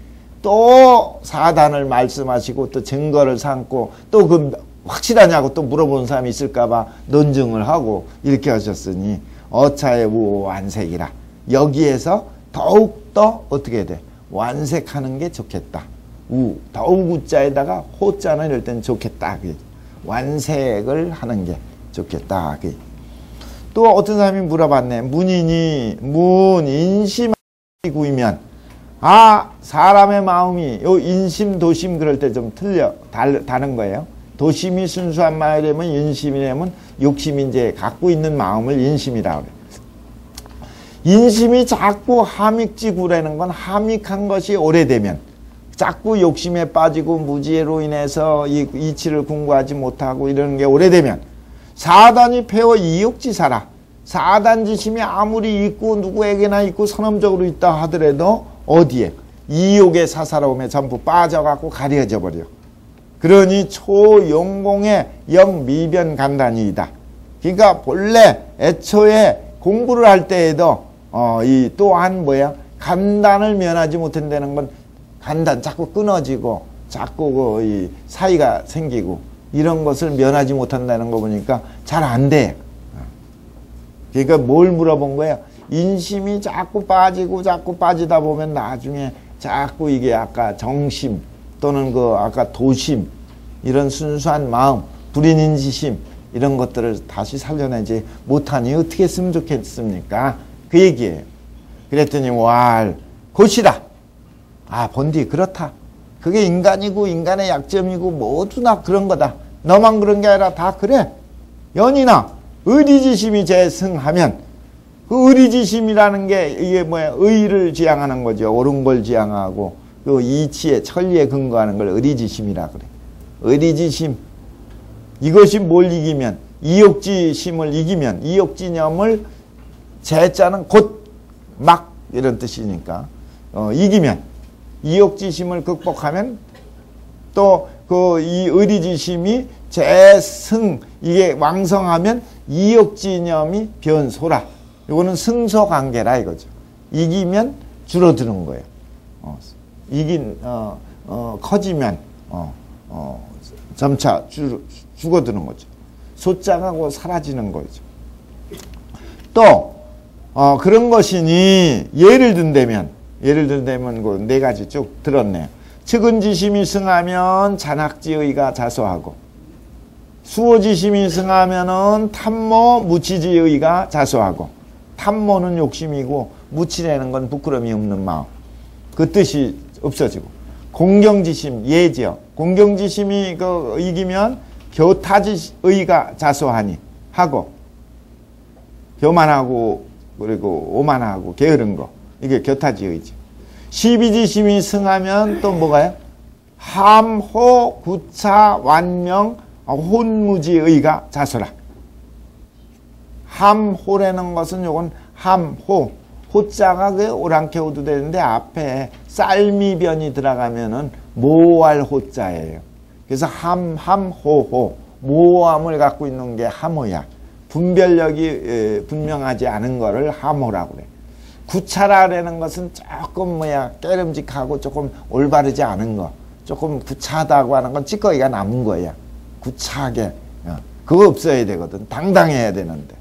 또 사단을 말씀하시고 또 증거를 삼고 또 그 확실하냐고 또 물어보는 사람이 있을까봐 논증을 하고 이렇게 하셨으니 어차의 우완색이라. 여기에서 더욱더 어떻게 돼? 완색하는 게 좋겠다. 더욱 우자에다가 호자는 이럴 땐 좋겠다. 완색을 하는 게 좋겠다. 또 어떤 사람이 물어봤네. 인심이구이면 사람의 마음이 요 인심 도심 그럴 때 좀 다른 거예요. 도심이 순수한 마음이라면 인심이라면 욕심이 이제 갖고 있는 마음을 인심이라고 그래요. 인심이 자꾸 함익지구라는 건 함익한 것이 오래되면 자꾸 욕심에 빠지고 무지로 인해서 이치를 궁구하지 못하고 이러는 게 오래되면 사단이 폐워 이욕지사라. 사단지심이 아무리 있고 누구에게나 있고 선험적으로 있다 하더라도 어디에? 이욕의 사사로움에 전부 빠져갖고 가려져 버려. 그러니 초용공의 영미변간단이다. 그러니까 본래 애초에 공부를 할 때에도 이 또한 간단을 면하지 못한다는 건 간단 자꾸 끊어지고 자꾸 이 사이가 생기고 이런 것을 면하지 못한다는 거 보니까 잘 안 돼. 그러니까 뭘 물어본 거야? 인심이 자꾸 빠지고 자꾸 빠지다 보면 나중에 자꾸 이게 아까 정심 또는 아까 도심 이런 순수한 마음, 불인인지심 이런 것들을 다시 살려내지 못하니 어떻게 했으면 좋겠습니까? 그 얘기예요. 그랬더니 곧이다. 본디 그렇다. 그게 인간이고 인간의 약점이고 모두 다 그런 거다. 너만 그런 게 아니라 다 그래. 연이나 의리지심이 재승하면 그 의리지심이라는 게 이게 의를 지향하는 거죠. 옳은 걸 지향하고 그 이치에 천리에 근거하는 걸 의리지심이라 그래. 의리지심 이것이 뭘 이기면 이욕지심을 이기면 이욕지념을 재자는 곧 막 이런 뜻이니까 이기면 이욕지심을 극복하면 또 이 의리지심이 재승 이게 왕성하면 이욕지념이 변소라. 이거는 승소관계라 이거죠. 이기면 줄어드는 거예요. 커지면 점차 죽어드는 거죠. 소자가 사라지는 거죠. 또 그런 것이니 예를 든다면 그 네 가지 쭉 들었네요. 측은지심이 승하면 잔학지의가 자소하고 수호지심이 승하면은 탐모 무치지의가 자소하고 탐모는 욕심이고 무치라는 건 부끄러움이 없는 마음 그 뜻이 없어지고 공경지심 예지요. 공경지심이 이기면 교타지의가 자소하니 하고 교만하고 그리고 오만하고 게으른 거 이게 교타지의지. 시비지심이 승하면 또 뭐가요? 함호 구차 완명 혼무지의가 자소라. 함호라는 것은 요건 함호 호자가 그 오랑캐 호도 되는데 앞에 쌀미변이 들어가면은 모할 호자예요. 그래서 함호호 모함을 갖고 있는 게 함호야. 분별력이 분명하지 않은 거를 함호라고 그래. 구차라는 것은 조금 깨름직하고 조금 올바르지 않은 거. 조금 구차하다고 하는 건 찌꺼기가 남은 거야. 구차하게. 그거 없어야 되거든. 당당해야 되는데.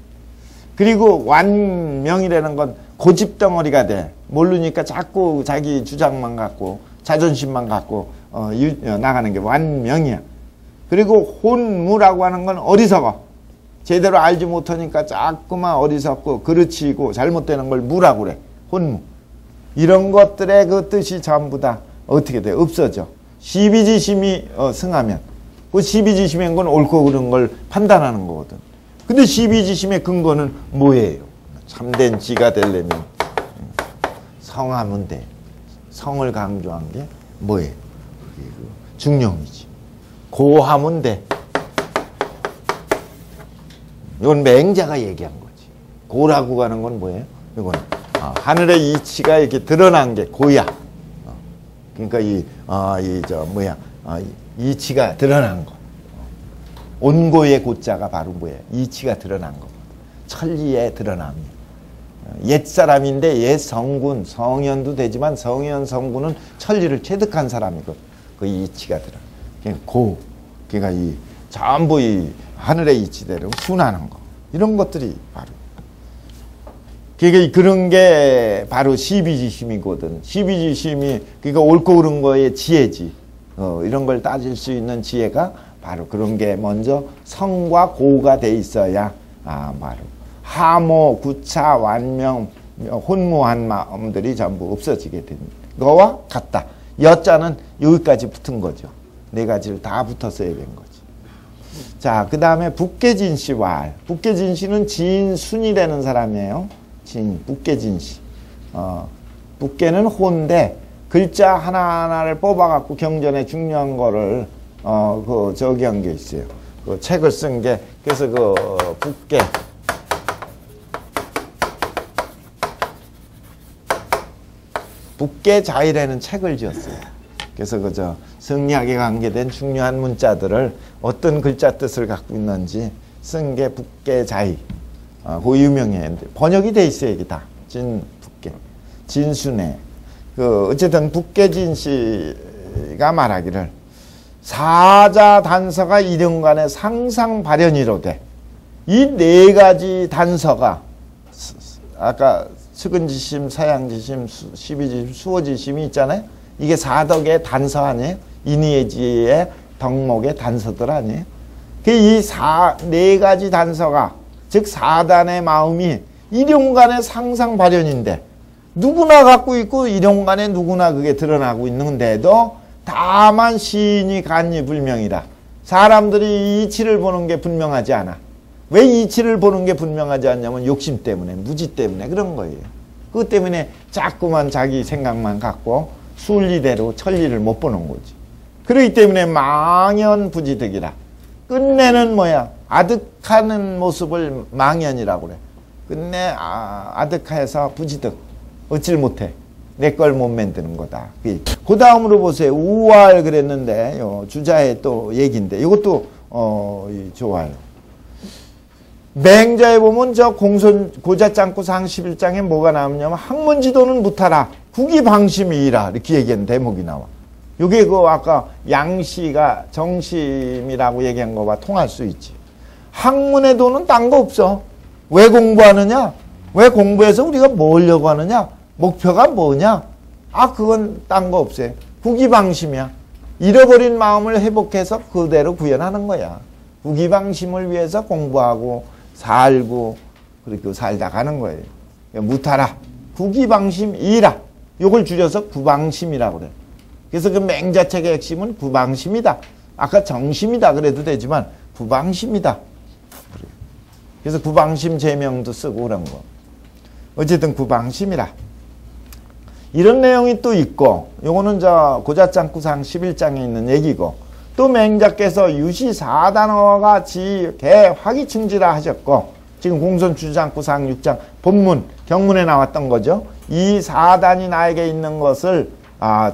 그리고 완명이라는 건 고집덩어리가 돼. 모르니까 자꾸 자기 주장만 갖고 자존심만 갖고 나가는 게 완명이야. 그리고 혼무라고 하는 건 어리석어. 제대로 알지 못하니까 자꾸만 어리석고 그르치고 잘못되는 걸 무라고 그래. 혼무. 이런 것들의 그 뜻이 전부 다 어떻게 돼? 없어져. 시비지심이 승하면 그 시비지심인 건 옳고 그른 걸 판단하는 거거든. 근데 시비지심의 근거는 뭐예요? 참된 지가 되려면 성하면 돼. 성을 강조한 게 뭐예요? 그게 그 중용이지. 고하면 돼. 이건 맹자가 얘기한 거지. 고라고 가는 건 뭐예요? 이건 하늘의 이치가 이렇게 드러난 게 고야. 그러니까 이치가 드러난 거. 온고의 고자가 바로 뭐예요? 이치가 드러난 거. 천리의 드러남이에요. 옛 사람인데 옛 성군, 성현도 되지만 성현 성군은 천리를 체득한 사람이고 그 이치가 드러나. 그러니까 그러니까 이 전부 이 하늘의 이치대로 순하는 거. 이런 것들이 바로. 그러니까 그런 게 바로 시비지심이거든. 시비지심이 그러니까 옳고 그른 거의 지혜지. 이런 걸 따질 수 있는 지혜가 바로 그런 게 먼저 성과 고가 돼 있어야 바로 하모, 구차, 완명, 혼무한 마음들이 전부 없어지게 된 거와 같다. 여자는 여기까지 붙은 거죠. 네 가지를 다 붙었어야 된 거지. 자, 그 다음에 북계진시왈. 북계진시는 진순이라는 사람이에요. 북계진시. 북계는 호인데 글자 하나하나를 뽑아갖고 경전에 중요한 거를 저기 한 게 있어요. 그 책을 쓴 게, 그래서 북계자의라는 책을 지었어요. 그래서 성리학에 관계된 중요한 문자들을 어떤 글자 뜻을 갖고 있는지 쓴 게 북계자의. 그 유명해. 번역이 돼 있어요, 이게 다. 북계. 진순에. 어쨌든 북계진씨가 말하기를 사자 단서가 이륜간의 상상 발현이로되 이 네 가지 단서가 아까 측은지심, 사양지심, 시비지심, 수호지심이 있잖아요. 이게 사덕의 단서 아니에요? 인의예지의 덕목의 단서들 아니에요? 이 네 가지 단서가 즉 사단의 마음이 이륜간의 상상 발현인데 누구나 갖고 있고 이륜간에 누구나 그게 드러나고 있는데도 다만 시인이 간이 불명이다. 사람들이 이치를 보는 게 분명하지 않아. 왜 이치를 보는 게 분명하지 않냐면 욕심 때문에, 무지 때문에 그런 거예요. 그것 때문에 자꾸만 자기 생각만 갖고 순리대로 천리를 못 보는 거지. 그렇기 때문에 망연부지득이라. 끝내는 뭐야? 아득하는 모습을 망연이라고 그래. 끝내 아득해서 부지득. 얻질 못해. 내 걸 못 만드는 거다. 그 다음으로 보세요. 우활 그랬는데 주자의 또 얘기인데 이것도 좋아요. 맹자에 보면 저 고자짱구상 11장에 뭐가 나오냐면 학문지도는 무타라 국이방심이라 이렇게 얘기한 대목이 나와. 이게 아까 양시가 정심이라고 얘기한 거와 통할 수 있지. 학문의 도는 딴 거 없어. 왜 공부하느냐? 왜 공부해서 우리가 뭐 하려고 하느냐? 목표가 뭐냐? 그건 딴 거 없어요. 국이방심이야. 잃어버린 마음을 회복해서 그대로 구현하는 거야. 국이방심을 위해서 공부하고 살고 그렇게 살다 가는 거예요. 무타라. 국이방심이라. 요걸 줄여서 구방심이라고 그래. 그래서 그 맹자책의 핵심은 구방심이다. 아까 정심이다 그래도 되지만 구방심이다. 그래서 구방심 제명도 쓰고 그런 거. 어쨌든 구방심이라. 이런 내용이 또 있고 요거는 고자짱구상 11장에 있는 얘기고 또 맹자께서 유시 4단어가 지개 화기충지라 하셨고 지금 공손주장구상 6장 본문 경문에 나왔던 거죠. 이 4단이 나에게 있는 것을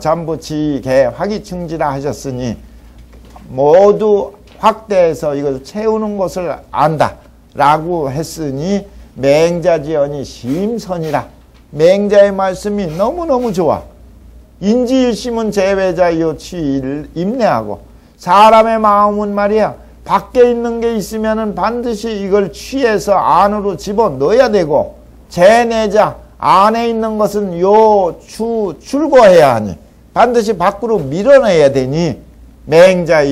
전부 지개 화기충지라 하셨으니 모두 확대해서 이것을 채우는 것을 안다 라고 했으니 맹자지언이 심선이라. 맹자의 말씀이 너무너무 좋아. 인지일심은 제외자이요 취를 임내하고 사람의 마음은 말이야 밖에 있는 게 있으면은 반드시 이걸 취해서 안으로 집어넣어야 되고 제내자 안에 있는 것은 출고해야 하니 반드시 밖으로 밀어내야 되니 맹자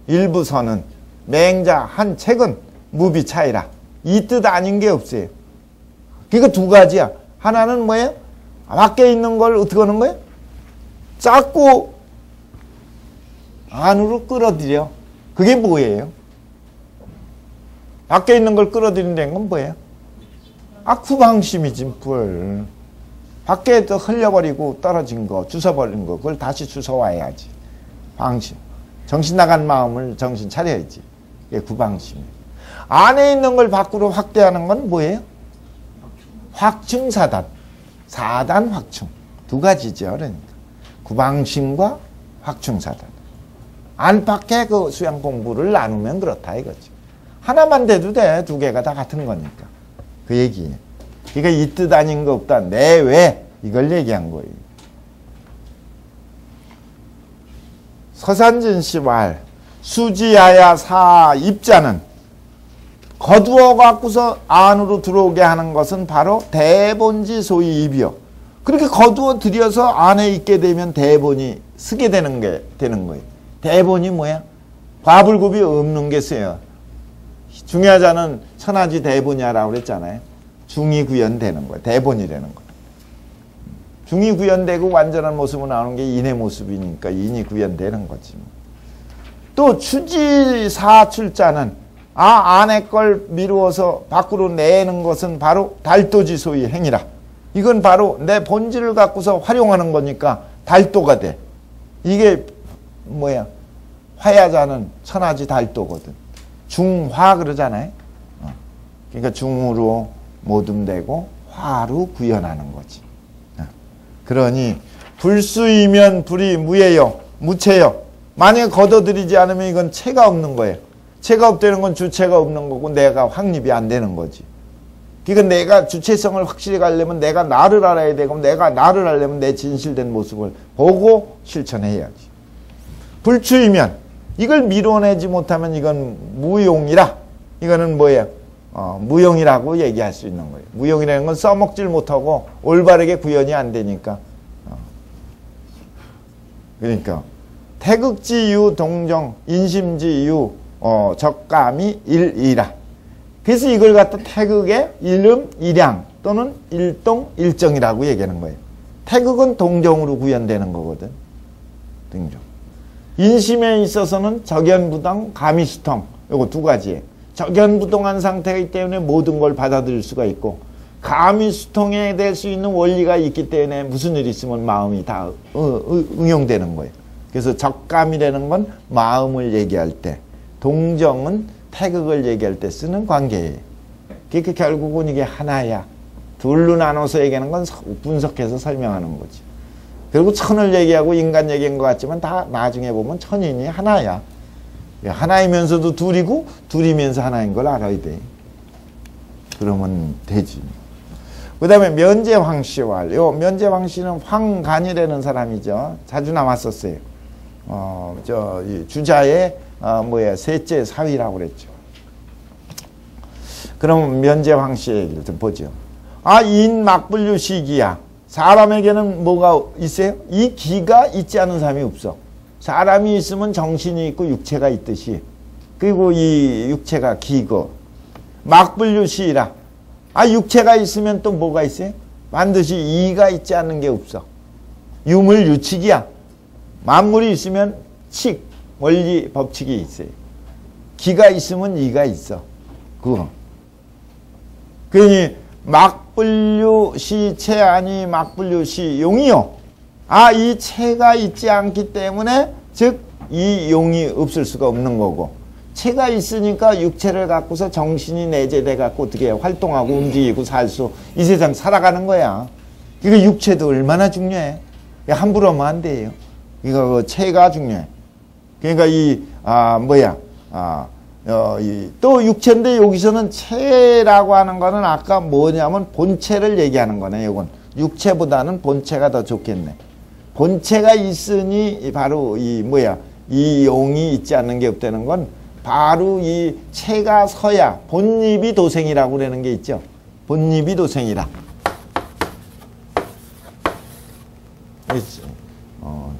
일부서는 맹자 한 책은 무비차이라. 이 뜻 아닌 게 없어요. 그러니까 두 가지야. 하나는 뭐예요? 밖에 있는 걸 어떻게 하는 거예요? 자꾸 안으로 끌어들여. 그게 뭐예요? 밖에 있는 걸 끌어들인다는 건 뭐예요? 구방심이지 뭘. 밖에 또 흘려버리고 떨어진 거, 주워버린 거, 그걸 다시 주워와야지. 방심. 정신 나간 마음을 정신 차려야지. 이게 구방심이에요. 안에 있는 걸 밖으로 확대하는 건 뭐예요? 확충사단. 사단 확충. 두 가지죠. 그러니까. 구방심과 확충사단. 안팎의 그 수양 공부를 나누면 그렇다 이거지. 하나만 돼도 돼. 두 개가 다 같은 거니까. 그 얘기예요. 그러니까 이 뜻 아닌 거 없다. 내외. 이걸 얘기한 거예요. 서산진 씨 말. 수지야야 사 입자는 거두어 갖고서 안으로 들어오게 하는 것은 바로 대본지 소위 입이요. 그렇게 거두어 들여서 안에 있게 되면 대본이 쓰게 되는 거예요. 대본이 뭐야? 과불급이 없는 게 쓰여. 중야자는 천하지 대본이야라고 그랬잖아요. 중이 구현되는 거예요. 대본이라는 거예요. 중이 구현되고 완전한 모습으로 나오는 게 인의 모습이니까 인이 구현되는 거지. 또 추지사출자는 안에 걸 미루어서 밖으로 내는 것은 바로 달도지 소위 행위라. 이건 바로 내 본질을 갖고서 활용하는 거니까 달도가 돼. 이게 뭐야? 화야자는 천하지 달도거든. 중화 그러잖아요. 그러니까 중으로 모둠되고 화로 구현하는 거지. 그러니 불수이면 불이 무예요. 무체요. 만약에 걷어들이지 않으면 이건 체가 없는 거예요. 체가 없다는 건 주체가 없는 거고 내가 확립이 안 되는 거지. 그러니까 내가 주체성을 확실히 가려면 내가 나를 알아야 되고 내가 나를 알려면 내 진실된 모습을 보고 실천해야지. 불추이면 이걸 밀어내지 못하면 이건 무용이라. 이거는 뭐예요? 무용이라고 얘기할 수 있는 거예요. 무용이라는 건 써먹질 못하고 올바르게 구현이 안 되니까. 그러니까 태극지유 동정 인심지유 적감이 일이라. 그래서 이걸 갖다 태극의 일음 일양 또는 일동 일정이라고 얘기하는 거예요. 태극은 동정으로 구현되는 거거든. 동정. 인심에 있어서는 적연부동 가미수통 요거 두 가지예요. 적연부동한 상태이기 때문에 모든 걸 받아들일 수가 있고 가미수통에 될 수 있는 원리가 있기 때문에 무슨 일이 있으면 마음이 다 응용되는 거예요. 그래서 적감이라는 건 마음을 얘기할 때, 동정은 태극을 얘기할 때 쓰는 관계예요. 그러니까 결국은 이게 하나야. 둘로 나눠서 얘기하는 건 분석해서 설명하는 거지. 그리고 천을 얘기하고 인간 얘기인 것 같지만 다 나중에 보면 천인이 하나야. 하나이면서도 둘이고 둘이면서 하나인 걸 알아야 돼. 그러면 되지. 그 다음에 면제황씨왈. 요 면제황씨는 황간이라는 사람이죠. 자주 나왔었어요. 이 주자의 셋째 사위라고 그랬죠. 그럼 면제황씨 얘기를 좀 보죠. 인막불류 시기야. 사람에게는 뭐가 있어요? 이 기가 있지 않은 사람이 없어. 사람이 있으면 정신이 있고 육체가 있듯이. 그리고 이 육체가 기고. 막불류 시이라. 육체가 있으면 또 뭐가 있어요? 반드시 이가 있지 않는 게 없어. 유물 유칙이야. 만물이 있으면 칙, 원리, 법칙이 있어요. 기가 있으면 이가 있어. 그거. 그러니 막불류 시체 아니 막불류 시 용이요. 이 체가 있지 않기 때문에 즉 이 용이 없을 수가 없는 거고 체가 있으니까 육체를 갖고서 정신이 내재돼 갖고 어떻게 활동하고 움직이고 살 수 이 세상 살아가는 거야. 이거 육체도 얼마나 중요해. 함부로 하면 안 돼요. 이거 그 체가 중요해. 그러니까 또 육체인데 여기서는 체라고 하는 거는 아까 뭐냐면 본체를 얘기하는 거네. 이건 육체보다는 본체가 더 좋겠네. 본체가 있으니 바로 이 용이 있지 않는 게 없다는 건 바로 이 체가 서야 본입이 도생이라고 그러는 게 있죠. 본입이 도생이라.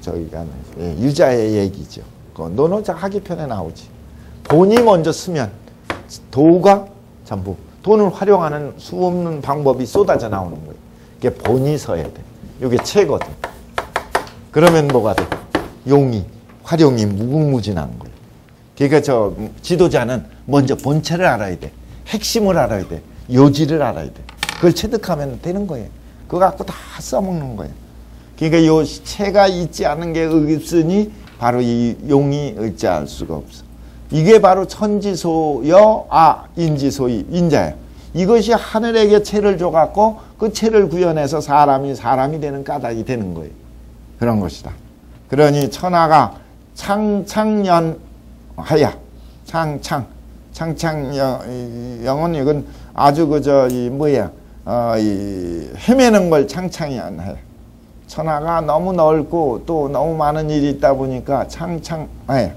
저기가 유자의 얘기죠. 논어자 하기편에 나오지. 본이 먼저 쓰면 도가 전부 돈을 활용하는 수없는 방법이 쏟아져 나오는 거예요. 이게 본이 서야 돼. 이게 체거든. 그러면 뭐가 돼? 용이 활용이 무궁무진한 거예요. 그러니까 지도자는 먼저 본체를 알아야 돼. 핵심을 알아야 돼. 요지를 알아야 돼. 그걸 체득하면 되는 거예요. 그거 갖고 다 써먹는 거예요. 그러니까 요 체가 있지 않은 게 없으니 바로 이 용이 의지할 수가 없어. 이게 바로 천지소여 인지소이 인자예요. 이것이 하늘에게 체를 줘갖고 그 체를 구현해서 사람이 되는 까닭이 되는 거예요. 그런 것이다. 그러니 천하가 창창연하야. 창창영은 이건 아주 헤매는 걸 창창연하야. 천하가 너무 넓고 또 너무 많은 일이 있다 보니까 창창하야.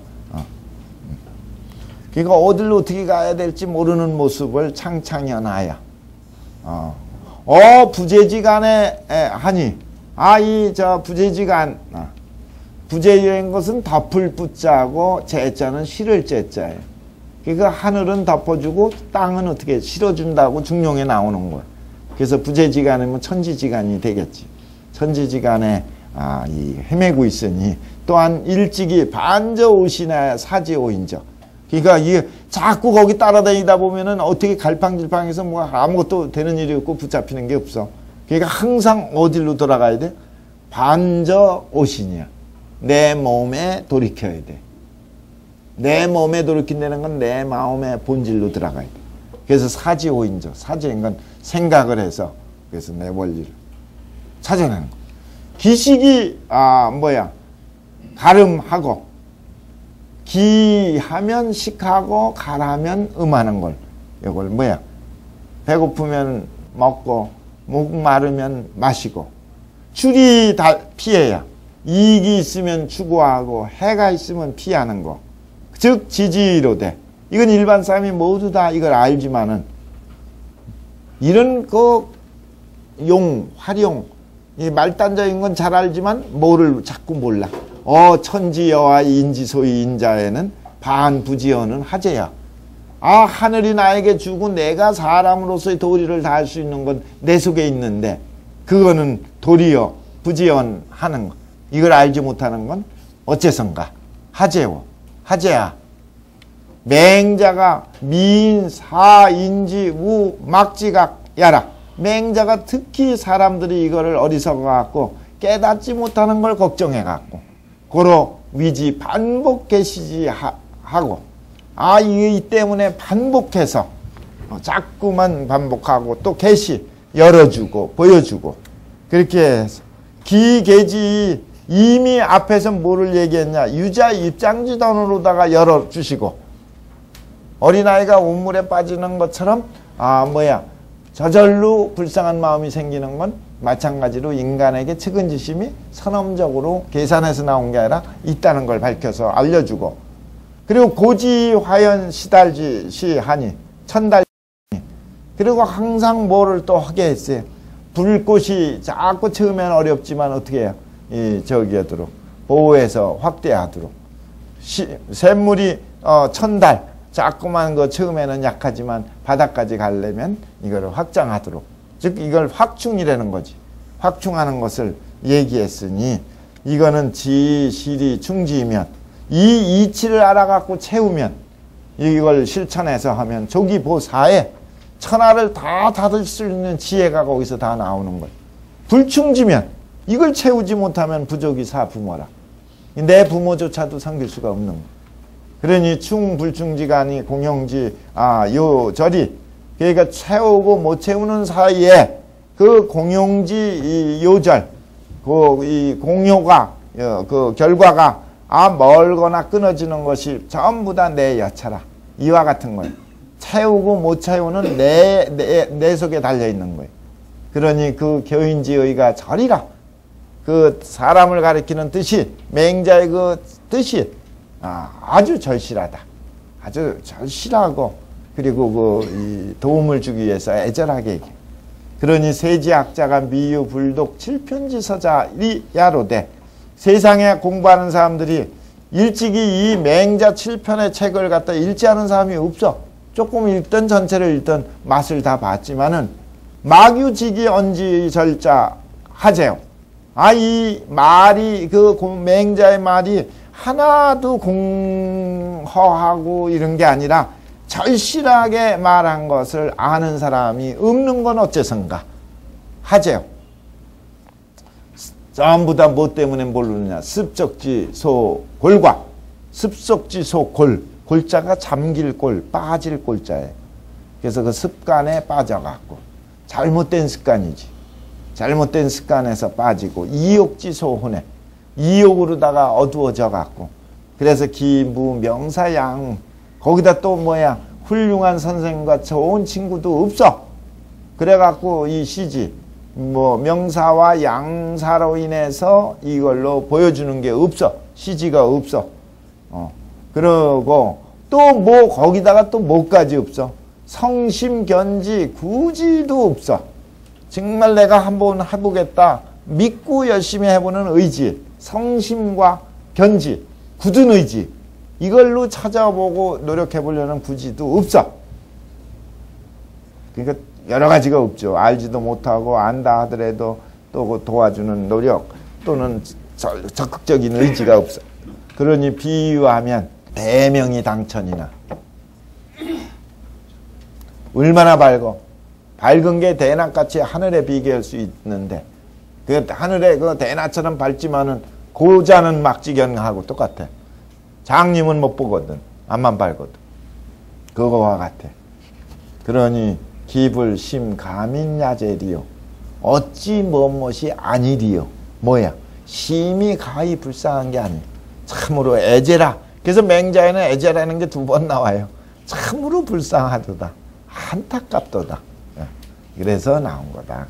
그러니까 어디로 어떻게 가야 될지 모르는 모습을 창창연하야. 부재지간에 하니 부재지간 부재인 것은 덮을 뿌자고 재자는 실을 재자예요. 그러니까 하늘은 덮어주고 땅은 어떻게 실어준다고 중용에 나오는 거예요. 그래서 부재지간이면 천지지간이 되겠지. 천지지간에 헤매고 있으니 또한 일찍이 반저오시나 사지오인저. 그러니까 이게 자꾸 거기 따라다니다 보면은 어떻게 갈팡질팡해서 뭐 아무것도 되는 일이 없고 붙잡히는 게 없어. 그러니까 항상 어디로 돌아가야 돼? 반저오신이야. 내 몸에 돌이켜야 돼. 내 몸에 돌이킨다는 건 내 마음의 본질로 들어가야 돼. 그래서 사지오인저. 사지인 건 생각을 해서 그래서 내 원리를 찾아내는 거. 기식이 가름하고 기하면 식하고 가라면 음하는 걸. 이걸 배고프면 먹고 목마르면 마시고 줄이 다 피해야. 이익이 있으면 추구하고 해가 있으면 피하는 거. 즉 지지로되. 이건 일반 사람이 모두 다 이걸 알지만은 이런 활용 이 말단자인 건 잘 알지만 뭐를 자꾸 몰라. 천지여와 인지소위 인자에는 반부지어는 하재야. 하늘이 나에게 주고 내가 사람으로서의 도리를 다할 수 있는 건 내 속에 있는데 그거는 도리여 부지언 하는 거. 이걸 알지 못하는 건 어째선가? 하재야. 맹자가 미인 사인지 우 막지각 야라. 맹자가 특히 사람들이 이거를 어리석어 갖고 깨닫지 못하는 걸 걱정해 갖고 고로 위지 반복 계시지하고 이 때문에 반복해서 자꾸만 반복하고 또 계시 열어주고 보여주고 그렇게 해서 기계지 이미 앞에서 뭐를 얘기했냐. 유자 입장지단으로다가 열어주시고 어린아이가 온물에 빠지는 것처럼 저절로 불쌍한 마음이 생기는 건 마찬가지로 인간에게 측은지심이 선엄적으로 계산해서 나온 게 아니라 있다는 걸 밝혀서 알려주고 그리고 고지화연 시달지시하니 천달니 그리고 항상 뭐를 또 하게 했어요. 불꽃이 자꾸 처음에는 어렵지만 어떻게 해요? 하도록 보호해서 확대하도록 샘물이 천달 자꾸만 처음에는 약하지만 바닥까지 가려면 이거를 확장하도록 즉 이걸 확충이라는 거지. 확충하는 것을 얘기했으니 이거는 지실이 충지이면 이 이치를 알아갖고 채우면 이걸 실천해서 하면 조기보사에 천하를 다 닫을 수 있는 지혜가 거기서 다 나오는 거예요. 불충지면 이걸 채우지 못하면 부족이 사부모라. 내 부모조차도 섬길 수가 없는 거예요. 그러니 충불충지간이 공용지 요절이 그러니까 채우고 못 채우는 사이에 그 공용지 요절 이 공효가 그 결과가 멀거나 끊어지는 것이 전부 다 내 여차라. 이와 같은 거예요. 채우고 못 채우는 내 속에 달려있는 거예요. 그러니 그 교인지의가 절이라. 그 사람을 가리키는 뜻이 맹자의 그 뜻이 아주 절실하다. 아주 절실하고 그리고 이 도움을 주기 위해서 애절하게 얘기해. 그러니 세지학자가 미유 불독 칠편지서자리 야로되 세상에 공부하는 사람들이 일찍이 이 맹자 7편의 책을 갖다 읽지 않은 사람이 없어. 조금 읽던 전체를 읽던 맛을 다 봤지만은 마규직이 언지 절자 하재요. 이 말이 그 맹자의 말이 하나도 공허하고 이런 게 아니라 절실하게 말한 것을 아는 사람이 없는 건 어째선가 하재요. 전부 다 뭐 때문에 모르느냐. 습적지소골과 습속지소골, 골자가 잠길 골, 빠질 골자예요. 그래서 그 습관에 빠져갖고 잘못된 습관이지. 잘못된 습관에서 빠지고 이욕지소혼에 이욕으로다가 어두워져 갖고 그래서 기무명사양 거기다 또 뭐야 훌륭한 선생과 좋은 친구도 없어. 그래갖고 이 시지 뭐 명사와 양사로 인해서 이걸로 보여주는 게 없어. 시지가 없어. 그러고 또 뭐 거기다가 또 뭐까지 없어. 성심견지 구지도 없어. 정말 내가 한번 해보겠다 믿고 열심히 해보는 의지, 성심과 견지, 굳은 의지 이걸로 찾아보고 노력해보려는 구지도 없어. 그러니까 여러 가지가 없죠. 알지도 못하고 안다 하더라도 또 도와주는 노력 또는 적극적인 의지가 없어. 그러니 비유하면 대명이 당천이나 얼마나 밝은 게 대낮같이 하늘에 비교할 수 있는데 그 하늘에 그 대낮처럼 밝지만은 고자는 막지견하고 똑같아. 장님은 못 보거든. 앞만 밝거든. 그거와 같아. 그러니 기불심 가민야제리요. 어찌 무엇이 아니리요. 뭐야? 심히 가히 불쌍한 게 아니에요. 참으로 애제라. 그래서 맹자에는 애제라는 게 2번 나와요. 참으로 불쌍하도다. 안타깝도다. 그래서 나온 거다.